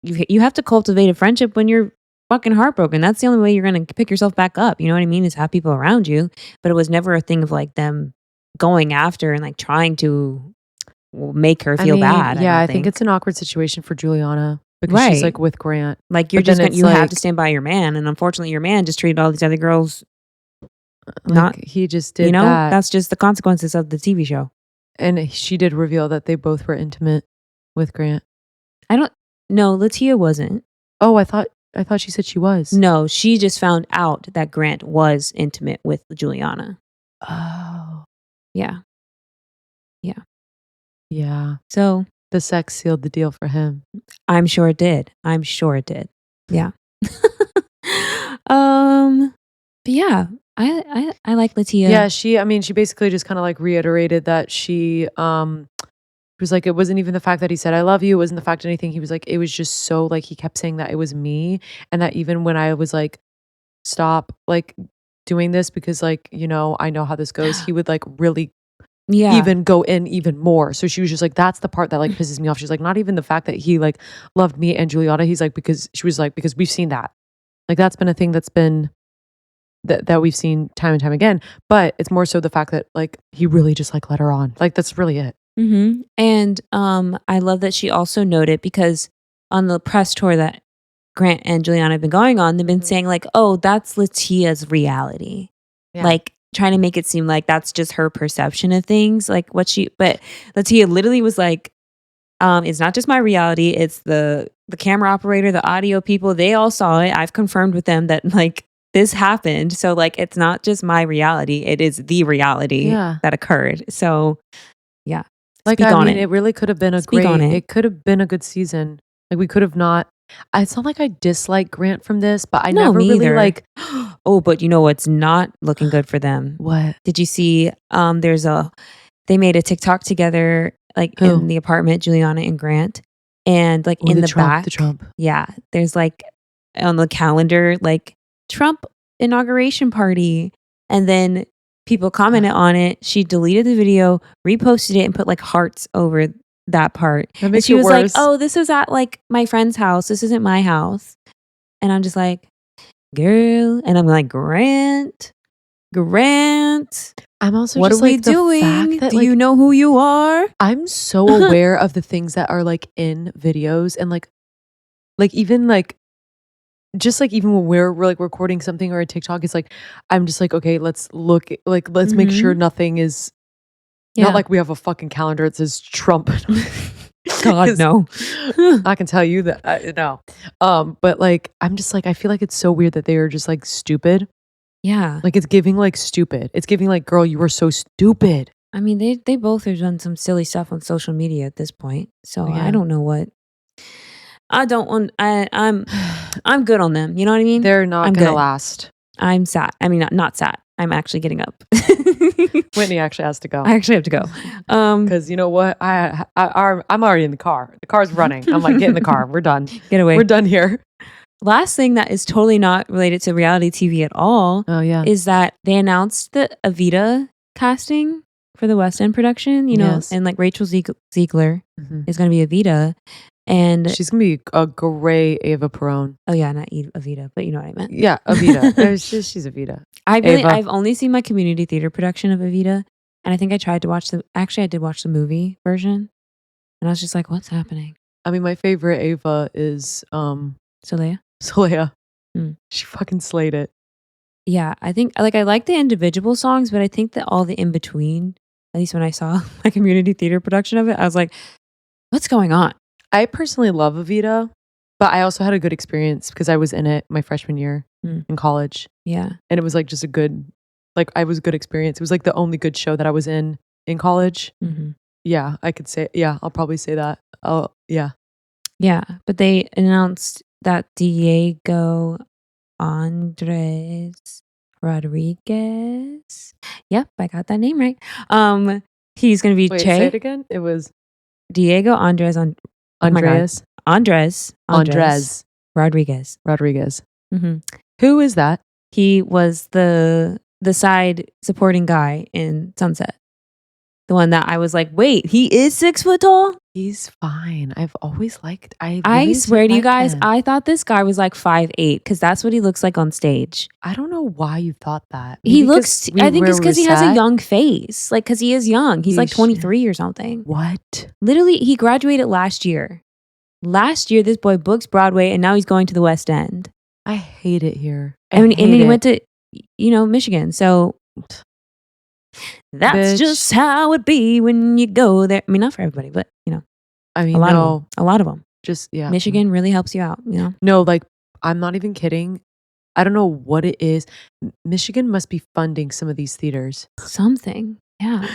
You have to cultivate a friendship when you're fucking heartbroken. That's the only way you're going to pick yourself back up. You know what I mean? Is have people around you. But it was never a thing of like them going after and like trying to make her feel bad. Yeah, I think it's an awkward situation for Julianna because she's like with Grant. Like you have to stand by your man, and unfortunately, your man just treated all these other girls. He just did. That's just the consequences of the TV show. And she did reveal that they both were intimate with Grant. No, Litia wasn't. Oh, I thought she said she was. No, she just found out that Grant was intimate with Julianna. Oh. Yeah. Yeah. Yeah. So the sex sealed the deal for him. I'm sure it did. Yeah. But yeah, I like Litia. Yeah, she basically just kind of like reiterated that she was like, it wasn't even the fact that he said I love you, it wasn't the fact of anything. He was like, it was just so like he kept saying that it was me, and that even when I was like, stop, like doing this because like, you know, I know how this goes. He would like really even go in even more. So she was just like, that's the part that like pisses me off. She's like, not even the fact that he like loved me and Juliana. He's like, because we've seen that. Like that's been a thing that's been that we've seen time and time again. But it's more so the fact that like he really just like let her on. Like that's really it. Mm-hmm. And I love that she also noted, because on the press tour that Grant and Juliana have been going on, they've been saying like, oh, that's Litia's reality. Yeah. Like trying to make it seem like that's just her perception of things. Like but Litia literally was like, it's not just my reality. It's the camera operator, the audio people. They all saw it. I've confirmed with them that like this happened. So like, it's not just my reality. It is the reality that occurred. So yeah. Like, I mean, it really could have been it could have been a good season. Like we could have not. It's not like I dislike Grant from this, but I never really like. Oh, but you know what's not looking good for them? What? Did you see? They made a TikTok together, like in the apartment, Juliana and Grant, and like in the back, the Trump. Yeah, there's like on the calendar, like Trump inauguration party, and then people commented on it. She deleted the video, reposted it, and put like hearts over that part. That makes she it was worse. like, "Oh, this is at like my friend's house. This isn't my house." And I'm just like, "Girl," and I'm like, Grant. I'm also what just are we like doing? That, do like, you know who you are? I'm so aware of the things that are like in videos and like even like just like even when we're like recording something or a TikTok, it's like I'm just like, okay, let's look, like let's make sure nothing is not like we have a fucking calendar that says Trump. God no. I can tell you that no. But like I'm just like I feel like it's so weird that they are just like stupid. Yeah. Like it's giving like stupid. It's giving like, girl, you were so stupid. I mean, they both have done some silly stuff on social media at this point. So I don't know what. I'm good on them. You know what I mean? They're not gonna last. I'm sad. I mean, not sad. I'm actually getting up. Whitney actually has to go. I actually have to go. Because you know what? I'm already in the car. The car's running. I'm like, get in the car. We're done. Get away. We're done here. Last thing that is totally not related to reality TV at all is that they announced the Evita casting for the West End production, you know, and like Rachel Ziegler is going to be Evita. And she's going to be a gray Ava Perón. Oh yeah, not Evita, but you know what I meant. Yeah, Evita. she's Evita. I've only seen my community theater production of Evita. And I think I tried to watch I did watch the movie version. And I was just like, what's happening? I mean, my favorite Ava is Soleil. She fucking slayed it. Yeah, I think like I like the individual songs, but I think that all the in between, at least when I saw my community theater production of it, I was like, what's going on? I personally love Evita, but I also had a good experience because I was in it my freshman year in college. Yeah. And it was like just a good experience. It was like the only good show that I was in college. Mm-hmm. Yeah, I could say, I'll probably say that. Oh, yeah. Yeah, but they announced that Diego Andres Rodriguez. Yep, I got that name right. He's going to be Wait, say it again? It was Diego Andres Andres Rodriguez. Mm-hmm. Who is that? He was the side supporting guy in Sunset. The one that I was like, wait, he is 6 foot tall? He's fine. I've always liked. I swear to you guys, I thought this guy was like 5'8" because that's what he looks like on stage. I don't know why you thought that. Maybe I think it's because he has a young face. Like, because he is young. He's like 23 or something. What? Literally, he graduated last year. Last year, this boy books Broadway and now he's going to the West End. I hate it here. And he went to, Michigan. So that's just how it be when you go there. I mean, not for everybody, but I mean, a lot of them. Just Michigan really helps you out. No, like I'm not even kidding. I don't know what it is. Michigan must be funding some of these theaters. Something, yeah.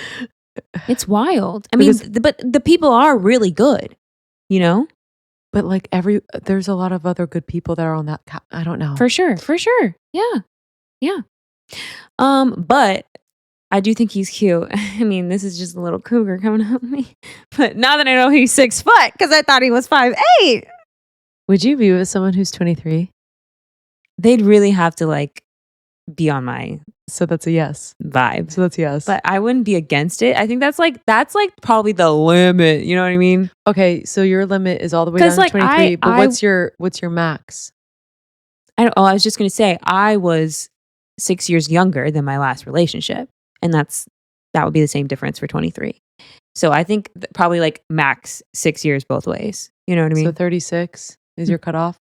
It's wild. I mean, but the people are really good. But like there's a lot of other good people that are on that. I don't know. For sure. Yeah. But I do think he's cute. I mean, this is just a little cougar coming up with me. But now that I know he's 6 foot, because I thought he was 5'8". Would you be with someone who's 23? They'd really have to like be on my So that's a yes vibe. So that's a yes. But I wouldn't be against it. I think that's like probably the limit. You know what I mean? Okay, so your limit is all the way down to 23. But what's your max? I was just gonna say I was 6 years younger than my last relationship, and that would be the same difference for 23. So I think probably like max 6 years both ways. You know what I mean? So 36 is your cutoff?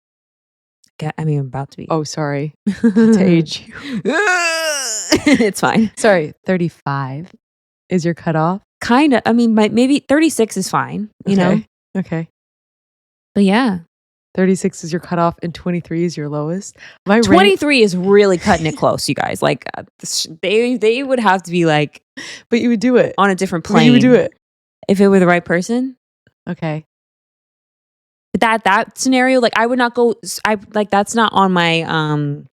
I mean, I'm about to be. Oh, sorry. To age you. It's fine. Sorry, 35 is your cutoff? Kind of. I mean, maybe 36 is fine, you know? Okay. But yeah. 36 is your cutoff and 23 is your lowest. 23 is really cutting it close, you guys. Like they would have to be like, but you would do it on a different plane. You would do it if it were the right person. Okay. But that scenario, like I would not go. That's not on my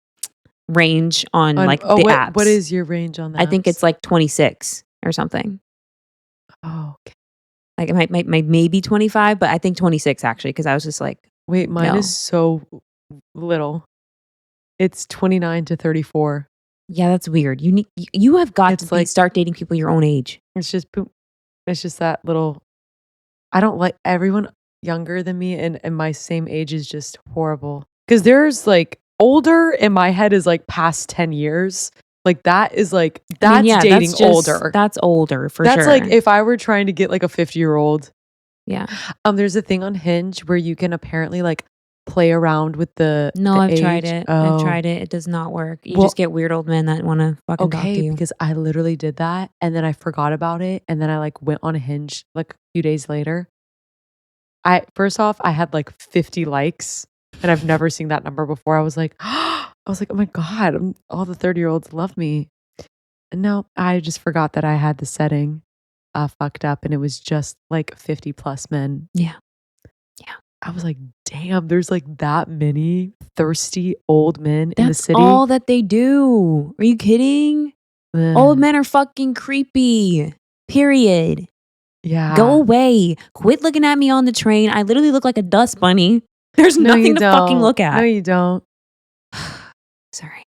range on like the apps. What is your range on that? I think it's like 26 or something. Oh, okay. Like it might maybe 25, but I think 26 actually, because I was just like. Wait, mine is so little. It's 29 to 34. Yeah, that's weird. You have got to start dating people your own age. It's just that little. I don't like everyone younger than me and my same age is just horrible. Because there's like older in my head is like past 10 years. Like that is like dating older. That's older for sure. That's like if I were trying to get like a 50-year-old. Yeah. There's a thing on Hinge where you can apparently like play around with the I've age. tried it. I've tried it. It does not work. You just get weird old men that want to fucking talk to you. Because I literally did that and then I forgot about it and then I like went on a Hinge like a few days later. First off, I had like 50 likes and I've never seen that number before. I was like, oh my God, all the 30-year-olds love me. And no, I just forgot that I had the setting fucked up and it was just like 50 plus men. Yeah. I was like, damn, there's like that many thirsty old men in the city. That's all that they do. Are you kidding? Old men are fucking creepy. Period. Yeah. Go away. Quit looking at me on the train. I literally look like a dust bunny. There's nothing to fucking look at. No, you don't. Sorry.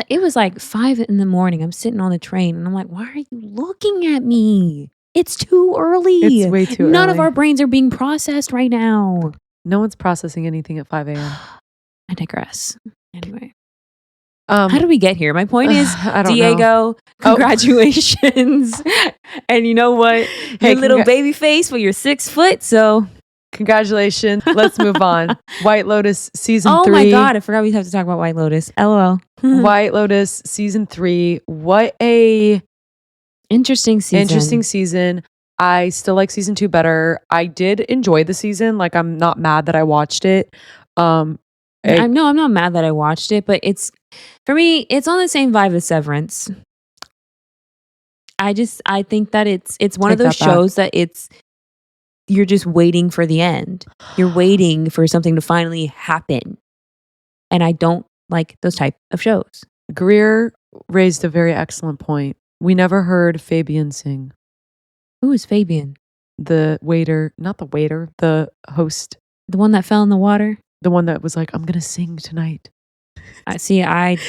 It was like 5 a.m. I'm sitting on the train and I'm like, why are you looking at me? It's too early. It's way too early. None of our brains are being processed right now. No one's processing anything at 5 a.m. I digress. Anyway. How did we get here? My point is, Diego, know. congratulations. And you know what? Hey, your little baby face, well, you're 6 foot, so. Congratulations. Let's move on. White Lotus season 3. Oh my God, I forgot we have to talk about White Lotus. LOL. White Lotus season 3. What a interesting season. I still like season 2 better. I did enjoy the season. Like I'm not mad that I watched it. I'm not mad that I watched it, but for me, it's on the same vibe as Severance. I think that it's one of those shows that you're just waiting for the end. You're waiting for something to finally happen. And I don't like those type of shows. Greer raised a very excellent point. We never heard Fabian sing. Who is Fabian? The waiter, not the waiter, the host. The one that fell in the water? The one that was like, I'm going to sing tonight. I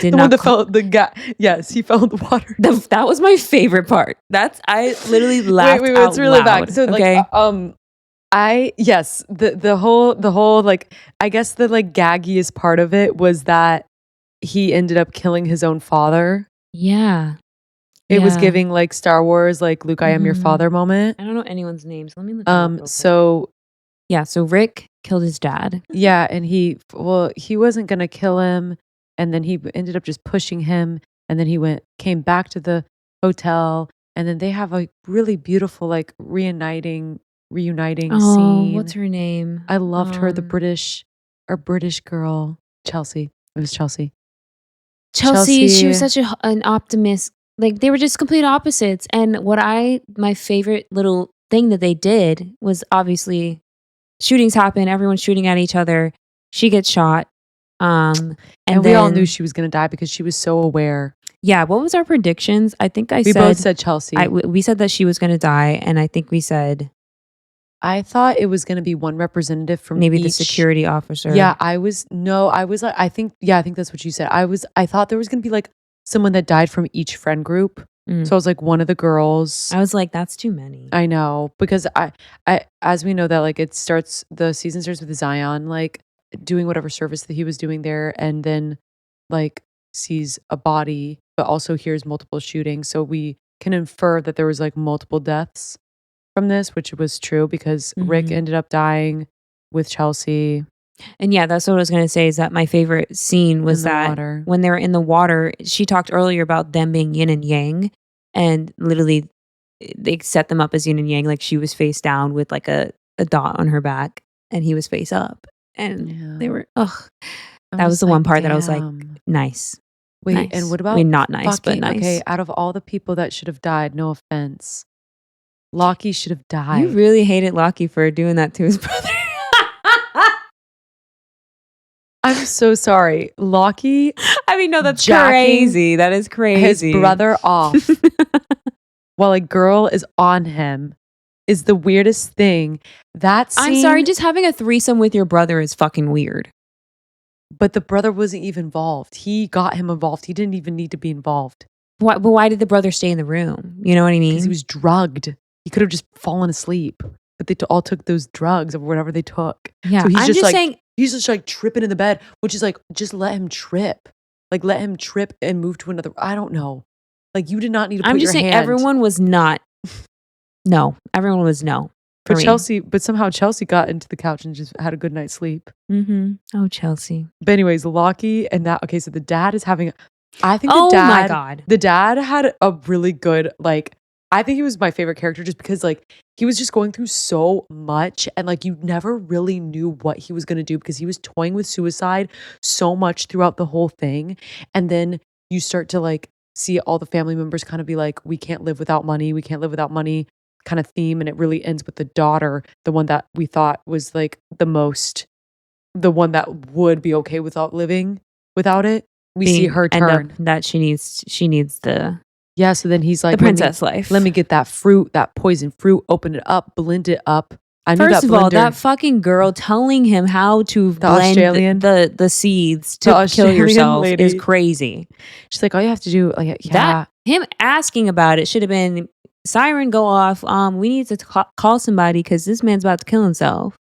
did the not. One that fell, the guy, yes, he fell in the water. That was my favorite part. I literally laughed out it's really loud. bad. So okay? The whole like, I guess the like gaggiest part of it was that he ended up killing his own father. Yeah. It was giving like Star Wars, like Luke, I am your father moment. I don't know anyone's names. Let me look. So Rick killed his dad. Yeah, and he wasn't gonna kill him, and then he ended up just pushing him, and then he came back to the hotel, and then they have a really beautiful like reuniting scene. What's her name? I loved her, the British girl, Chelsea. It was Chelsea. Chelsea, she was such an optimist. Like they were just complete opposites. And my favorite little thing that they did was obviously shootings happen. Everyone's shooting at each other. She gets shot. And we all knew she was going to die because she was so aware. Yeah. What was our predictions? I think we both said Chelsea. We said that she was going to die. And I think we said. I thought it was going to be one representative from maybe the security officer. Yeah, I think that's what you said. I thought there was going to be like someone that died from each friend group. So I was like one of the girls. I was like, that's too many. I know, because I as we know that like the season starts with Zion like doing whatever service that he was doing there, and then like sees a body, but also hears multiple shootings. So we can infer that there was like multiple deaths from this, which was true because Rick ended up dying with Chelsea. And yeah, that's what I was going to say, is that my favorite scene was that when they were in the water, she talked earlier about them being yin and yang, and literally they set them up as yin and yang. Like she was face down with like a dot on her back and he was face up. And they were, that was the one part that I was like, nice. Wait, nice. And what about, I mean, not nice, but nice. Okay, out of all the people that should have died, no offense, Lockie should have died. You really hated Lockie for doing that to his brother. I'm so sorry. Lockie. I mean, no, that's crazy. That is crazy. His brother off while a girl is on him is the weirdest thing. That scene, I'm sorry, just having a threesome with your brother is fucking weird. But the brother wasn't even involved. He got him involved. He didn't even need to be involved. But why did the brother stay in the room? You know what I mean? Because he was drugged. He could have just fallen asleep. But they all took those drugs or whatever they took. Yeah, so I'm just saying. He's just like tripping in the bed, which is like, just let him trip. Like let him trip and move to another. I don't know. Like you did not need to put your hand. I'm just saying everyone was not. No, everyone was no. But Chelsea, but somehow Chelsea got into the couch and just had a good night's sleep. Oh, Chelsea. But anyways, Lockie and that, okay, so the dad is having, I think my God. The dad had a really good, like, I think he was my favorite character just because like he was just going through so much and like you never really knew what he was going to do because he was toying with suicide so much throughout the whole thing. And then you start to like see all the family members kind of be like, we can't live without money. We can't live without money kind of theme. And it really ends with the daughter, the one that we thought was like the one that would be okay without living without it. We see her turn. That she needs the... Yeah, so then he's like, the princess life. Let me get that fruit, that poison fruit, open it up, blend it up. First of all, that fucking girl telling him how to blend the seeds to kill yourself is crazy. She's like, all you have to do, like, that him asking about it should have been, siren go off. We need to call somebody because this man's about to kill himself.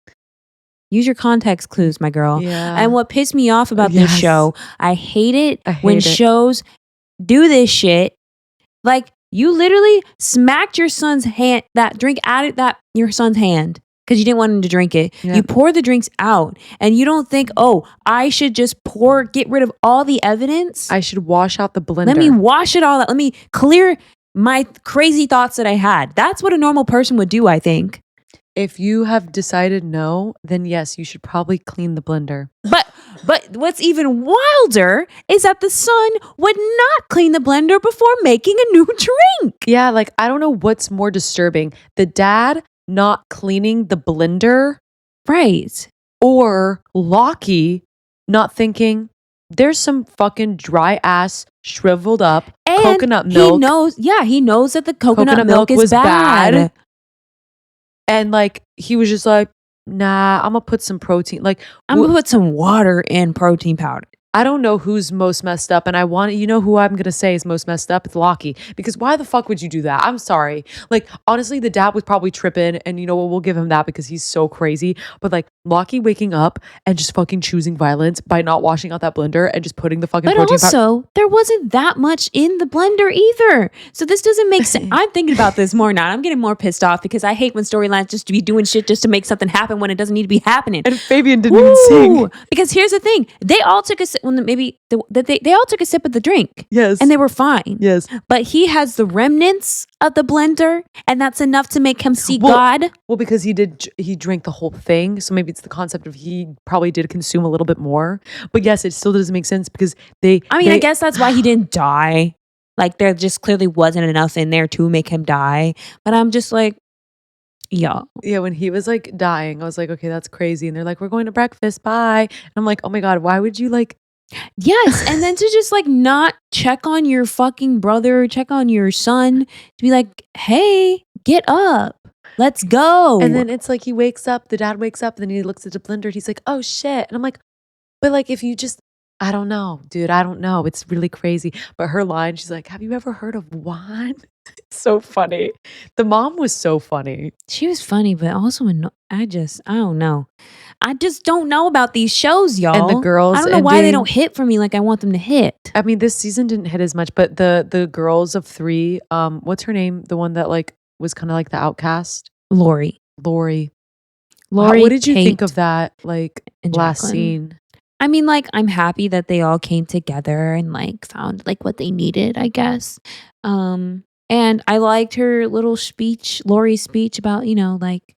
Use your context clues, my girl. Yeah. And what pissed me off about this show, I hate it when shows do this shit. Like, you literally smacked your son's hand, that drink out of your son's hand because you didn't want him to drink it. Yep. You pour the drinks out and you don't think, oh, I should just get rid of all the evidence. I should wash out the blender. Let me wash it all out. Let me clear my crazy thoughts that I had. That's what a normal person would do, I think. If you have decided no, then yes, you should probably clean the blender. But what's even wilder is that the son would not clean the blender before making a new drink. Yeah, like I don't know what's more disturbing. The dad not cleaning the blender. Right. Or Lockie not thinking there's some fucking dry ass shriveled up and coconut milk. He knows that the coconut milk is bad. And like, he was just like, nah, I'm going to put some protein. Like, I'm going to put some water in protein powder. I don't know who's most messed up. And who I'm going to say is most messed up? It's Lockie. Because why the fuck would you do that? I'm sorry. Like, honestly, the dad was probably tripping. And you know what? We'll give him that because he's so crazy. But like, Lockie waking up and just fucking choosing violence by not washing out that blender and just putting the fucking protein powder. But also, there wasn't that much in the blender either. So this doesn't make sense. I'm thinking about this more now. I'm getting more pissed off because I hate when storylines just to be doing shit just to make something happen when it doesn't need to be happening. And Fabian didn't even sing. Because here's the thing. They all took a they all took a sip of the drink. Yes. And they were fine. Yes. But he has the remnants of the blender and that's enough to make him see God. Well, because he drank the whole thing. So maybe it's the concept of he probably did consume a little bit more. But yes, it still doesn't make sense because I guess that's why he didn't die. Like there just clearly wasn't enough in there to make him die. But I'm just like, yeah. Yeah, when he was like dying, I was like, okay, that's crazy. And they're like, we're going to breakfast, bye. And I'm like, oh my God, why would you like... Yes, and then to just like not check on your fucking brother, check on your son, to be like, hey, get up. Let's go. And then it's like he wakes up, the dad wakes up, and then he looks at the blender and he's like, oh shit. And I'm like, but like if you just, I don't know, dude, I don't know. It's really crazy. But her line, she's like, have you ever heard of wine? It's so funny. The mom was so funny. She was funny, but also I don't know. I just don't know about these shows, y'all. And the girls, I don't know why they don't hit for me like I want them to hit. I mean, this season didn't hit as much, but the girls of 3, what's her name? The one that like was kind of like the outcast? Lori. What did you think of that like last scene? I mean, like, I'm happy that they all came together and like found like what they needed, I guess. And I liked her little speech, Lori's speech about, like,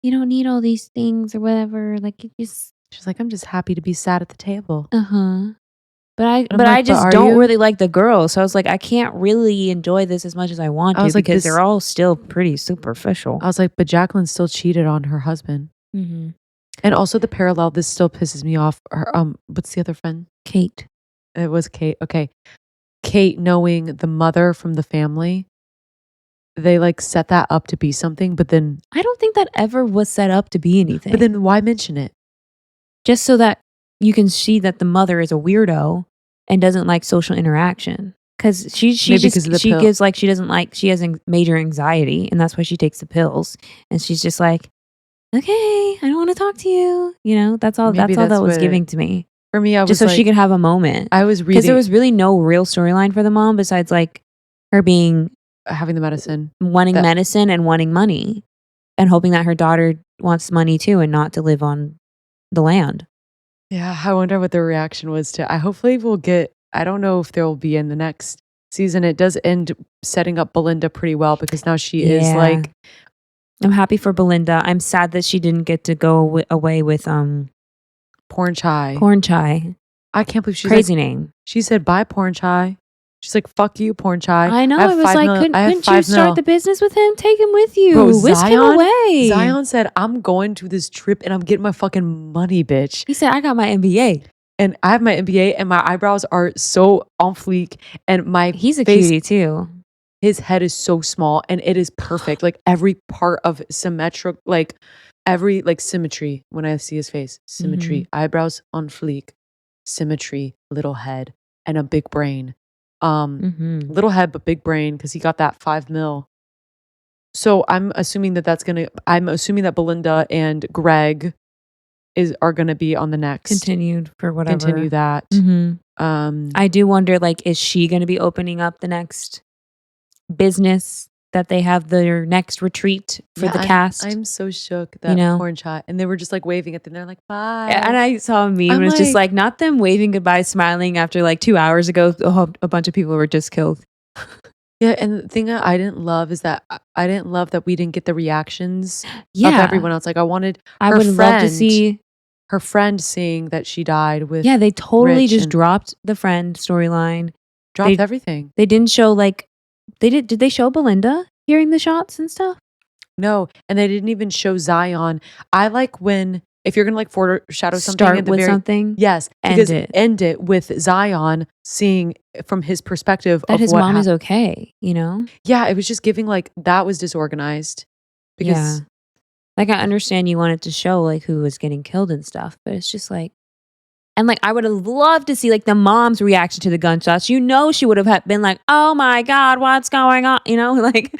you don't need all these things or whatever. Like, she's like, I'm just happy to be sat at the table. But I just don't really like the girls. So I was like, I can't really enjoy this as much as I want to because they're all still pretty superficial. I was like, but Jacqueline still cheated on her husband. Mm-hmm. And also the parallel, this still pisses me off. Her, what's the other friend? Kate. It was Kate. Okay. Kate knowing the mother from the family, they like set that up to be something, but then I don't think that ever was set up to be anything. But then why mention it? Just so that you can see that the mother is a weirdo and doesn't like social interaction. Because she has major anxiety and that's why she takes the pills. And she's just like, okay, I don't want to talk to you. That's all that was giving to me. For me, I was just so she could have a moment. I was reading because there was really no real storyline for the mom besides like her having the medicine, wanting medicine and wanting money, and hoping that her daughter wants money too and not to live on the land. Yeah, I wonder what the reaction was to. Hopefully we'll get. I don't know if there will be in the next season. It does end setting up Belinda pretty well because now she is like. I'm happy for Belinda. I'm sad that she didn't get to go away with Porn Chai. I can't believe she's crazy like, name. She said, bye, Porn Chai. She's like, fuck you, Porn Chai. I know. I was like, couldn't you start the business with him? Take him with you. Bro, Whisk him away. Zion said, I'm going to this trip and I'm getting my fucking money, bitch. He said, I got my MBA. And I have my MBA and my eyebrows are so on fleek. And he's a cutie too. His head is so small and it is perfect. Like every part of symmetric, like every like symmetry when I see his face. Symmetry, eyebrows on fleek, symmetry, little head, and a big brain. Little head but big brain because he got that $5 million. So I'm assuming that Belinda and Greg are gonna be on the next continue that. I do wonder, like, is she gonna be opening up the next business that they have their next retreat for the cast? I'm so shook that Porn Chat, and they were just like waving at them. They're like, bye. And I saw a meme. It was just like, not them waving goodbye, smiling after like 2 hours ago. A bunch of people were just killed. Yeah, and the thing that I didn't love is that I didn't love that we didn't get the reactions of everyone else. Like I would love to see her friend seeing that she died with. Yeah, they totally just dropped the friend storyline. Dropped everything. They didn't show like. Did they show Belinda hearing the shots and stuff? No, and they didn't even show Zion. I like when, if you're gonna like foreshadow something, start with something. Yes, because end it with Zion seeing from his perspective that his mom is okay. Yeah, it was just giving like that was disorganized. Because like I understand you wanted to show like who was getting killed and stuff, but it's just like. And like, I would have loved to see like the mom's reaction to the gunshots. She would have been like, "Oh my God, what's going on?" Like.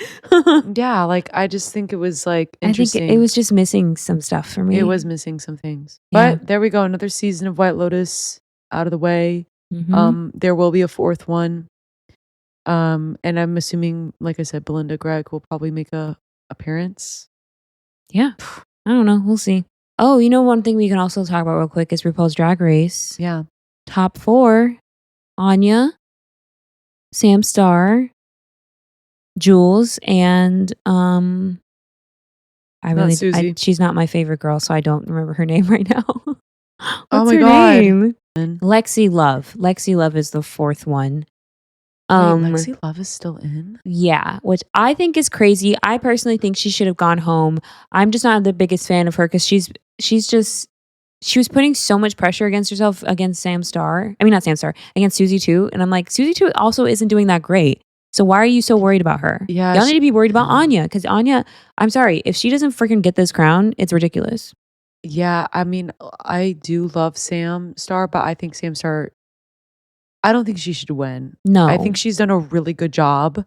Yeah, like I just think it was like interesting. I think it was just missing some stuff for me. It was missing some things, but there we go. Another season of White Lotus out of the way. There will be a 4th one, and I'm assuming, like I said, Belinda Greg will probably make a appearance. Yeah, I don't know. We'll see. Oh, one thing we can also talk about real quick is RuPaul's Drag Race. Yeah. Top 4, Anya, Sam Starr, Jules, and she's not my favorite girl, so I don't remember her name right now. What's her name? Lexi Love. Lexi Love is the 4th one. Lexi Love is still in? Yeah, which I think is crazy. I personally think she should have gone home. I'm just not the biggest fan of her because she was putting so much pressure against herself against Sam Starr. I mean, not Sam Starr, against Susie too. And I'm like, Susie too also isn't doing that great. So why are you so worried about her? Yeah, y'all need to be worried about Anya, because Anya, I'm sorry, if she doesn't freaking get this crown, it's ridiculous. Yeah, I mean, I do love Sam Star, but I think Sam Star, I don't think she should win. No. I think she's done a really good job,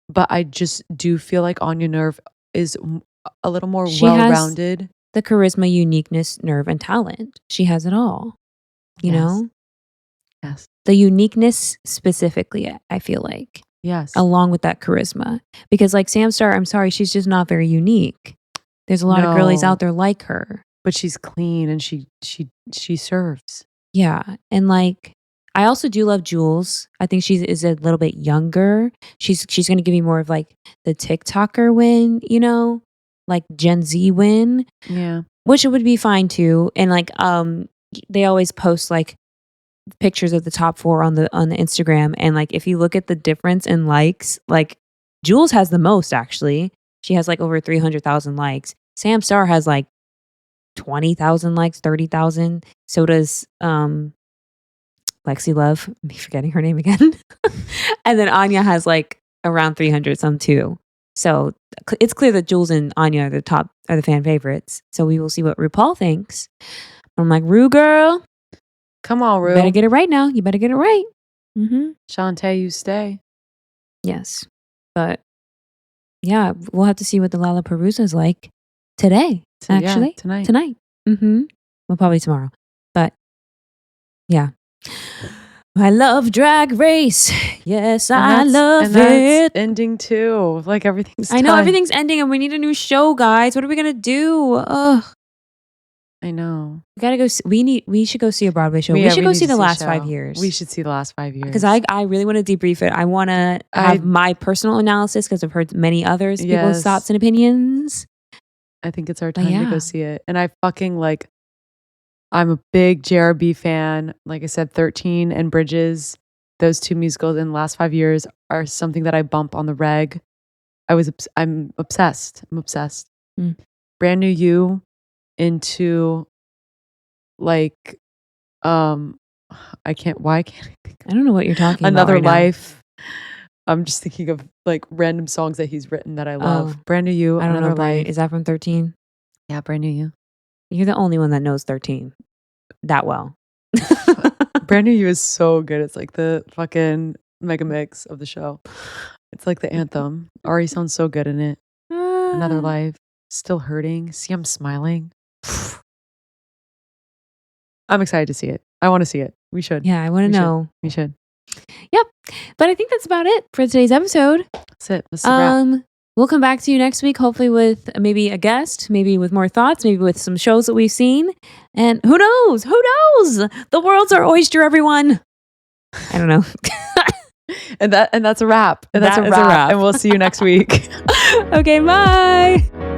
but I just do feel like Anya Nerve is a little more well-rounded. The charisma, uniqueness, nerve, and talent. She has it all. You know? Yes. The uniqueness specifically, I feel like. Yes. Along with that charisma. Because like Sam Star, I'm sorry, she's just not very unique. There's a lot of girlies out there like her. But she's clean and she serves. Yeah. And like, I also do love Jules. I think she is a little bit younger. She's going to give me more of like the TikToker win, you know? Like Gen Z win. Yeah. Which it would be fine too. And like, they always post like pictures of the top 4 on the Instagram, and like if you look at the difference in likes, like Jules has the most actually. She has like over 300,000 likes. Sam Star has like 20,000 likes, 30,000. So does Lexi Love. I'm forgetting her name again. And then Anya has like around 300 some too. So it's clear that Jules and Anya are the fan favorites. So we will see what RuPaul thinks. I'm like, Ru girl. Come on, Ru. You better get it right now. You better get it right. Mm-hmm. Shantae, you stay. Yes. But yeah, we'll have to see what the Lollapalooza is like today. Actually. Yeah, tonight. Mm-hmm. Well, probably tomorrow. But yeah. I love Drag Race. Yes, I love it. That's ending too. Like everything's done. I know everything's ending and we need a new show, guys. What are we going to do? Ugh. I know. We gotta go. We should go see a Broadway show. We should go see the last 5 years. We should see the last 5 years because I really want to debrief it. I want to have my personal analysis because I've heard many others people's thoughts and opinions. I think it's our time to go see it. And I fucking like. I'm a big JRB fan. Like I said, 13 and Bridges, those 2 musicals in the last 5 years are something that I bump on the reg. I'm obsessed. Brand New You. Into like why can't I think I don't know what you're talking Another about right Life now. I'm just thinking of like random songs that he's written that I love. Brand New You, I don't Another know Life. Is that from 13? Yeah, Brand New You. You're the only one that knows 13 that well. Brand New You is so good. It's like the fucking mega mix of the show. It's like the anthem. Ari sounds so good in it. Another Life. Still Hurting. See, I'm smiling. I'm excited to see it. I want to see it. We should. Yeah, I want to know. We should. Yep. But I think that's about it for today's episode. That's it. That's the wrap. We'll come back to you next week, hopefully with maybe a guest, maybe with more thoughts, maybe with some shows that we've seen. And who knows? Who knows? The world's our oyster, everyone. I don't know. and that's a wrap. And that's a wrap. And we'll see you next week. Okay, bye.